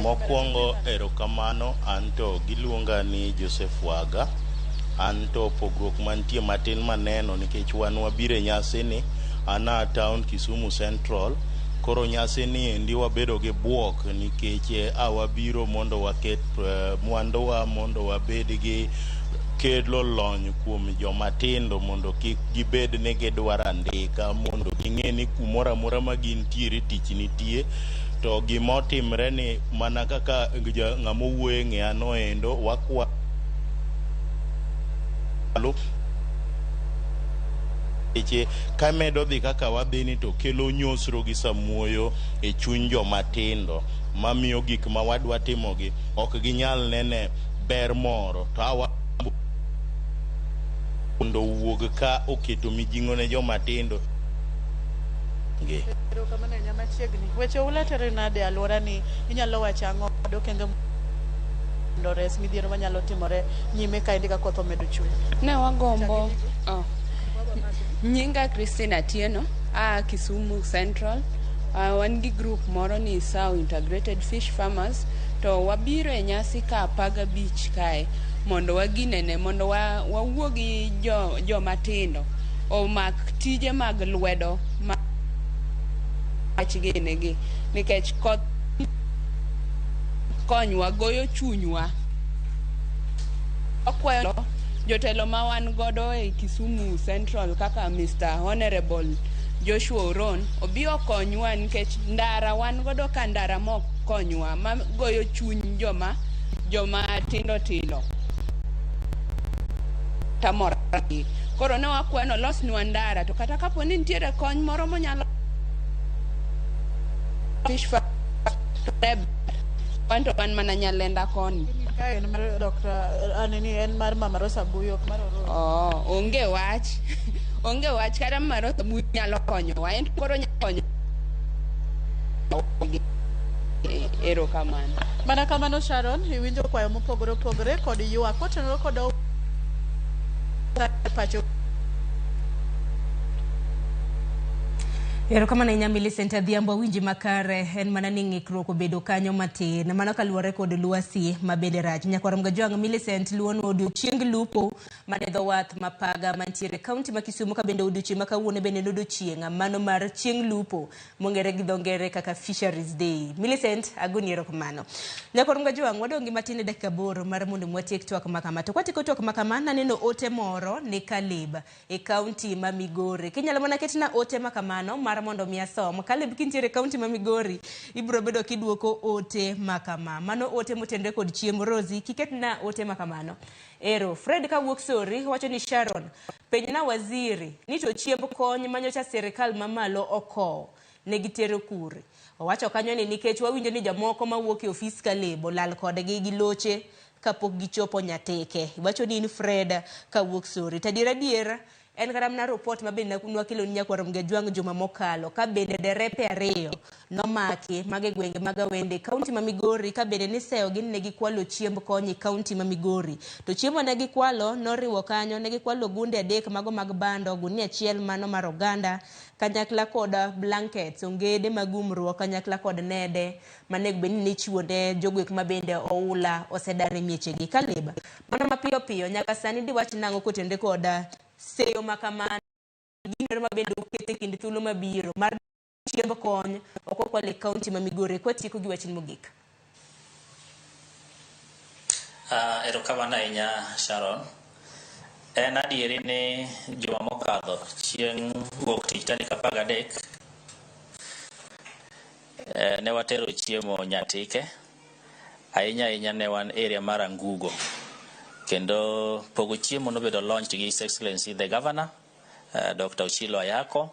Mokwongo erokamano, anto giluonga ni Joseph Waga. Anto pogruok mantie matin maneno nikech wan wabiro e nyasi ni ana town Kisumu Central. Koro nyasi ni endi wabedo gi buok nikech awabiro mondo waket mwandowa mondo wabed gi kelo lony kuom jomatindo mondo kik gibed ni gidwaro andika, mondo ging'e ni kumoro amora ma gintiere tich nitie. To gimotimre ni mana kaka ng'ama wuoye ng'eano endo wakwa eche kamedo dhi kaka wadhi ni to kelo nyosro gi samuoyo e chuny jomatindo mamiyo gik ma wadwa timogi ok ginyal nene ber moro to awa mondo wuog ka oketo mijing'o ne jomatindo. Pero kamano nyama chiegni weche Oula tero nade alwora ni inyalo wacho ang'o dokenge Ndores midhiero manyalo timore nyime ka indika koth omedo chwe? Ne wagombo nyinga Christina Atieno Kisumu Central. Wan gi group moro ni Sao Integrated Fish Farmers to wabiro e nyasi ka Paga Beach kae mondo waginene mondo wawuogi jomatindo omak tije mag lwedo ginegi nikech koth konywa goyo chunywa. Okwayo jotelo ma wan godo e Kisumu Central kaka Mr. Honorable Joshua Oron obi okonywa nikech ndara wan godo ka ndara mok konywa ma goyo chuny joma tindo tamora. Koro ne wakwano los nwa ndara to kata kapo ni nitiere kony moro monyalo fish farm wanto kan mana nyalenda koni kae en mar Dr. Anini en mar Mama Rosa Buyo mar Oro. Onge wach kata Mama Rosa Buyo nyalo konyo wa en koro nyalo konyo erokamano. Mana kamano Sharon iwinjo kwayo mopogore opogore kod ywak kotenore kod pacho. Erokamano ahinya Millicent Adhiambo, winji makare en mana ni ng'ikruok obedo kanyo matin mano kaluwore kod lwasi mabende rach. Nyakwarom Gajwang' Millicent luon odiochieng lupo mane dho wath Mapaga mantiere kaunti ma Kisumu ka bende odiochieng' ma kawuono bende odiochieng' mano mar chieng' lupo mong'ere gi dho ngere kaka Fisheries Day. Millicent agoni erokamano. Nyakwarom Gajwang' wadongi matin e dakika 8 mar mondo mwatiek twak makama. To kwatieko twak makama naneno ote moro ne Kalib e kaunti ma Migori. Kinyalo mana ketna ote makamano mar mondo miasom. Kalib kintiere kaunti ma Migori ibro bedo kiduoko ote makama. Mano ote motendre kod chiemo Rosie kiketna ote makamano. Ero Fred kawuok Sori wacho ni Sharon penyna waziri ni to chiemb kony manyocha serikal mamalo okow negitero kure. Owacho kanyo ni nikech wawinjo ni jamoko mawuok e ofis Kalib lal kodgi gi loche kapok gichopo nyateke. Wacho ni Fred kawuok Sori. Tadiera En garam na report mabende nwakelo nyakwarom Gajwang juma mokalo ka bende derepe ariyo nomaki mage gwenge magawende kaunti ma Migori ka bende niseyo gin ne gikwalo chiemb konyi kaunti ma Migori to chiemo ne gikwalo noriwo kanyo ne gikwalo gunde 3 mago mag bando gunia 1 mano mar oganda kanyakla koda blankets ongede magumruok kanyakla kod nede manego beni ni chiwo ne jogwek mabende Oula osedare miechegi kaleba mano mapiyo piyo nyaka sani diwach nango kotende koda seyo makamano gino mabende okete kind thuolo mabiro mar chiemb kony okokwale kaunti ma Migori kwatieko gi wachni mogik. Erokamano ahinya Sharon. En adieri ni juma mokadho chieng' wuok tich tarik 13 ne watero chiemo Nyatike ahinya ne wan area mar Angugo kendo pogo chiemo nobedo launched gi His Excellency the Governor Dr. Ochilo Ayako.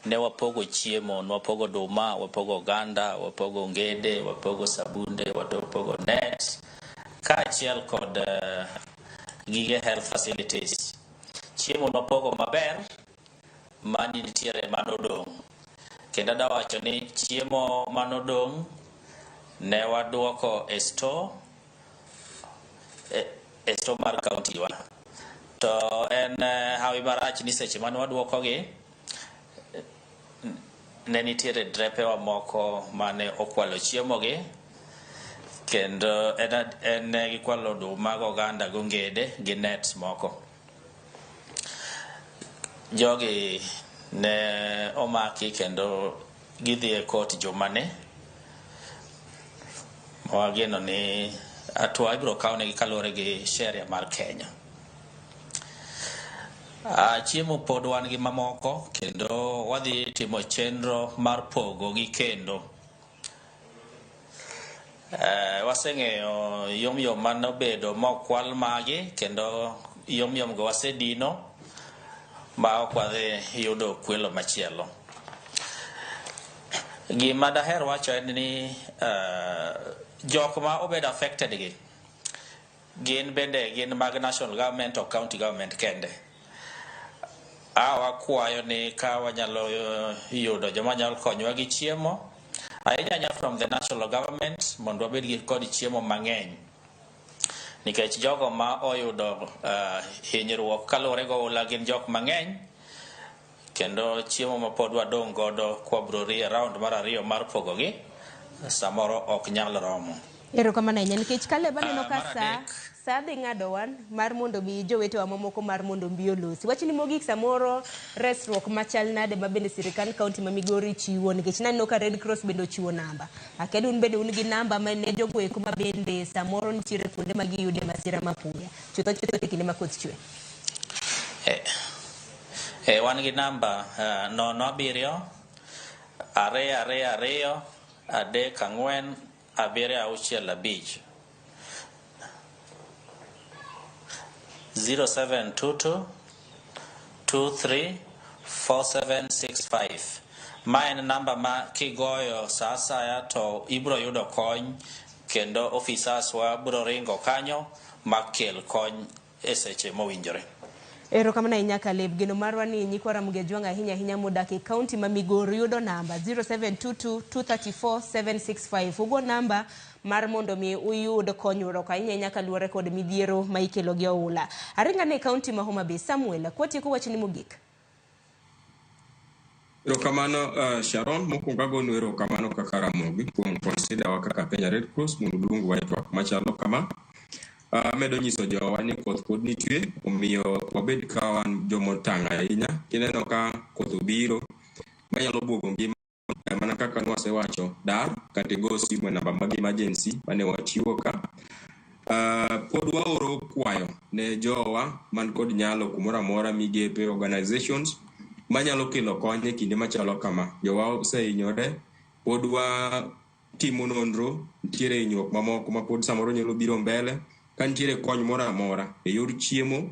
Ne wapogo chiemo, wapogo duma, wapogo oganda, wapogo ngede, wapogo sabunde, wapogo net kaachiel kod gige health facilities. Chiemo nopogo maber mani nitiere manodong' kendo dawacho ni chiemo manodong' ne waduoko e store mar county wa to en hawi marach ni seche mane waduoko gi ne nitiere drepe wa moko mane okwalo chiemo gi kendo en gikwalo duma go oganda go ngede gi net moko. Jogi ne omaki kendo gidhi e court jumane wageno ni atwa ibiro kawne gi kalore gi sheria mar Kenya. Chiemo pod wan gi mamoko kendo wadhi timo chenro mar pogo gi kendo. Waseng'eyo yomyom manobedo mokwal magi kendo yomyom go wasedino ma ok wadhi yudo kwelo machielo. Gima daher wacho en ni jok ma obedo affected gi gin bende gin mag national government or county government kende. Wakwayo ni ka wanyalo yudo joma nyalo konyowa gi chiemo ahinya from the national government mondo wabed gi kod chiemo mang'eny nikech jogo ma oyudo hinyruok kaluwore go Oula gin jok mang'eny kendo chiemo ma pod wadong' godo kwabro rie round mar ariyo mar pogo gi samoro ok nyal romo. Erokamano ahinya nikech kaleba neno ka sa dhi ng'ado wan mar mondo mi jowetewa mamoko mar mondo mbi olosi. Wachni mogik samoro resruok machal nade ma bende sirikal kaunti ma Migori chiwo nikech naneno ka Red Cross bende ochiwo namba. Akedo un bende un gi namba ma ne jogo eko ma bende samoro nitiere kuonde ma giyude masira mapuya. Chutho e kinde ma koth chwe. Wan gi namba 070 222 34 765 0722 234765. Ma en namba ma kigoyo sa asaya to ibro yudo kony kendo officers wa bro ringo kanyo makel kony e seche mowinjore. Erokamano ahinya Kaleb. Geno marwa ni nyikwa Ramogi Gajwang ahinya modak e kaunti ma Migori yudo namba 0722 234 765. Ugo namba mar mondo mi uyud konyruok ahinya kaluwore kod midhiero ma ikelo gi Oula. Aringa ne kaunti ma Homa Bay. Samuel kwatieko wachni mogik. Erokamano Sharon, mokwongo agonu erokamano kaka Ramogi kuom consider wa kaka Kenya Red Cross mondo luong wa e twak machalo kama. Medo nyiso jowa ni koth pod nitie omiyo wabed ka wan jomotang' ahinya kineno ka koth obiro manyalo buogo ngima mana kaka nwasewacho dar kata go simu e namba mag emergency mane wachiwo ka. Pod waoro kwayo ne jowa man kod nyalo kumoro amora migepe organizations manyalo kelo kony e kinde machalo kama. Jowa osehinyore, pod watimo nonro, nitiere hinyruok mamoko ma pod samoro nyalo biro mbele. Ka nitiere kony moro amora e yor chiemo,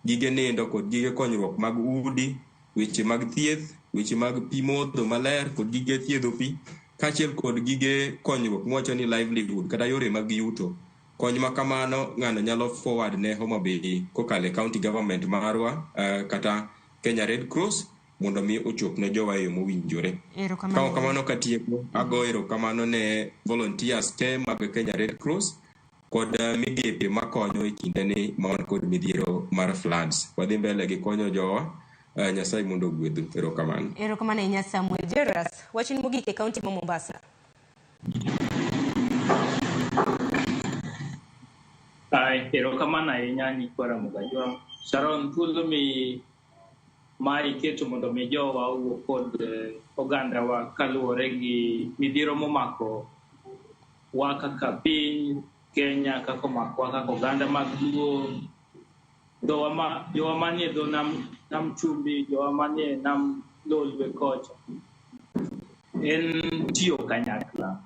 gige nindo kod gige konyruok mag udi, weche mag thieth, weche mag pi modho maler kod gige thiedho pi, kaachiel kod gige konyruok mwacho ni livelihood kata yore mag yuto. kony ma kamano ng'ano nyalo forward ne Homa Bay kokale county government marwa kata Kenya Red Cross mondo mi ochop ne jowa yo mowinjore. Ka kamano katieko ago erokamano ne volunteers te mag Kenya Red Cross kod migepe makonyo e kinde ni mon kod midhiero mar floods. Wadhi mbele gi konyo jowa Nyasaye mondo gwedhu. Erokamano. Erokamano ahinya Samuel Jeras. Wachni mogik e kaunti ma Mombasa. Erokamano ahinya Nyikwara Mugajwa. Sharon, thuolo ma iketo mondo mi jowa owuok kod ogandawa kaluwore gi midhiero momako wa kaka piny Kenya, kaka omako wa kaka oganda mag luo, jowa manie dho nam chumbi, jowa manie nam lolwe kocha. En tiyo kanyakla.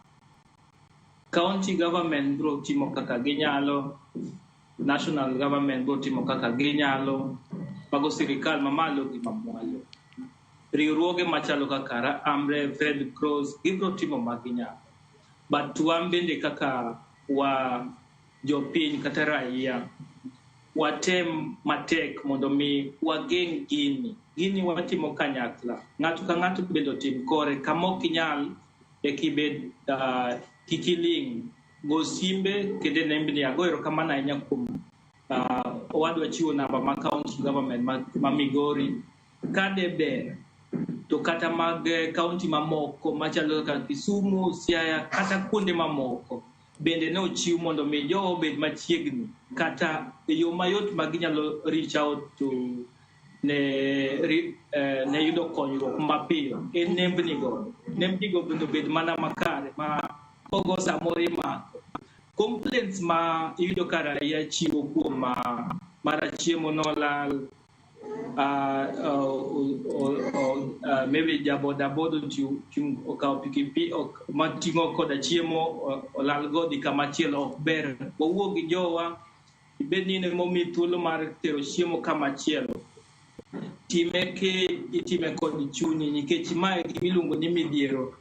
County government bro timo kaka ginyalo, national government bro timo kaka ginyalo, mago sirikal mamalo gi mamwalo. Riwruoge machalo kaka Amref, Red Cross gibro timo maginyalo. But wan bende kaka wa jopiny kata raia watem matek mondo mi wageng gini watimo kanyakla. Ng'ato ka ng'ato bende otim kore kamok inyal kibed kikiling go simbe kende nembni ago erokamano ahinya kuom owadwa chiwo namba ma county government ma Migori kade ber to kata mag county mamoko machalo kaka Kisumu, Siaya kata kuonde mamoko bende ne ochiw mondo mi jowo obed machiegni kata yo mayot maginyalo reach out to ne yudo konyruok mapiyo. En nembni go bende bed mana makare ma ogo samoro imako. Complaints ma iyudo ka raia chiwo kuom mara chiemo nolal, maybe jabodaboda okawo pikipiki mating'o koda chiemo olal go dhi kamachielo ok ber. Wawuo gi jowa ibed ni ne momi thuolo mar tero chiemo kamachielo. Time itime kod chunyi nikech mae gimiluongo ni midhiero.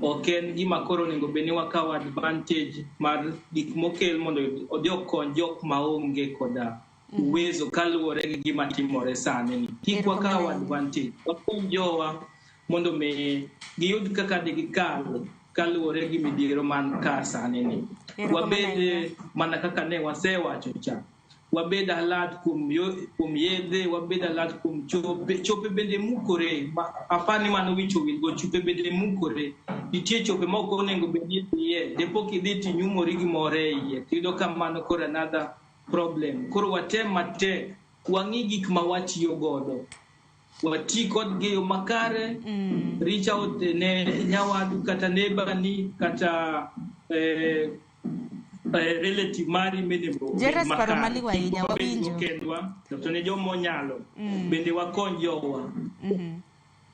Ok en gima koro onego bed ni wakawo advantage mar gik mokel mondo odhi okony jok maonge koda uwezo kaluwore gi gima timore sani ni. Kik wakawo advantage. Wakony jowa mondo mi giyud kaka digikal kaluwore gi midhiero man ka sani ni. Wabed mana kaka ne wasewacho cha. Wabed alat kuom yedhe, wabed alat kuom chope bende mukore. Apani mano wicho wil go chope bende mukore. Nitie chope moko onego bed ni iye. Depo kidhi tinyumori gimore iye. Tiyudo ka mano koro another problem. Koro watem matek wang'i gik ma watiyo godo. Wati kod geyo makare, reach out ne nyawadu kata neighbor ni kata relative mari minimum. Jeras paro maliwa ahinya wawinjo. To ne jomo nyalo. Bende wakony jowa.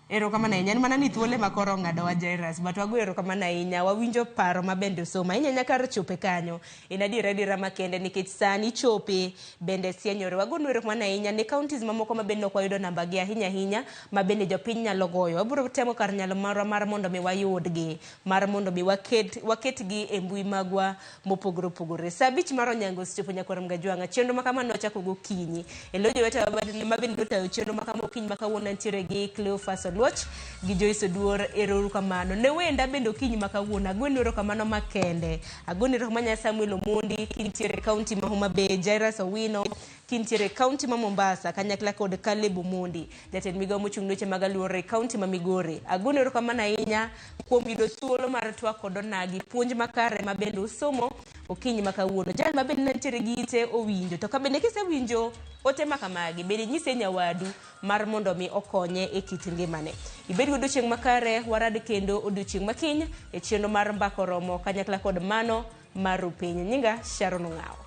Erokamano ahinya mana ni thuole makoro ng'ado wa Jeras but wago erokamano ahinya wawinjo paro mabende osoma ahinya nyaka chope kanyo en adiera makende nikech sani chope bende sienyore. Wagonu erokamano ahinya ne counties mamoko mabende ok wayudo namba gi ahinya mabende jopiny nyalo goyo. Wabiro temo kar nyalo marwa mar mondo mi wayudgi mar mondo mi waketgi e mbui magwa mopogore opogore. Saa 5 mar onyango sechopo Nyakwara Mgajwanga chenro makama nochako gokinyi elojo weta mabende dotayo chenro makama okinyi makawuono ntiere gi Cleophas Luoch gi Joyce Oduor. Erokamano ne wenda bende okinyi makawuono agweno erokamano makende. Agweno erokamano Samuel Omondi kintiere county ma Homa Bay, Jairus Owino kintiere county ma Mombasa kanyakla kod Caleb Omondi jatend migawo mochung' weche mag aluora e county ma Migori. Agweno erokamano ahinya kuom yudo thuolo mar twak kod onagi puonj makare mabende usomo okinyi makawuono. Jal mabende nitiere gi ite owinjo to kabende kisewinjo ote makamagi bende nyise nyawadu mar mondo mi okonye e kit ngimane. Ibed go odiochieng' makare warad kendo odiochieng' makiny e chenro mar mbako romo kanyakla kod mano mar piny. Nyinga Sharon Ng'ao.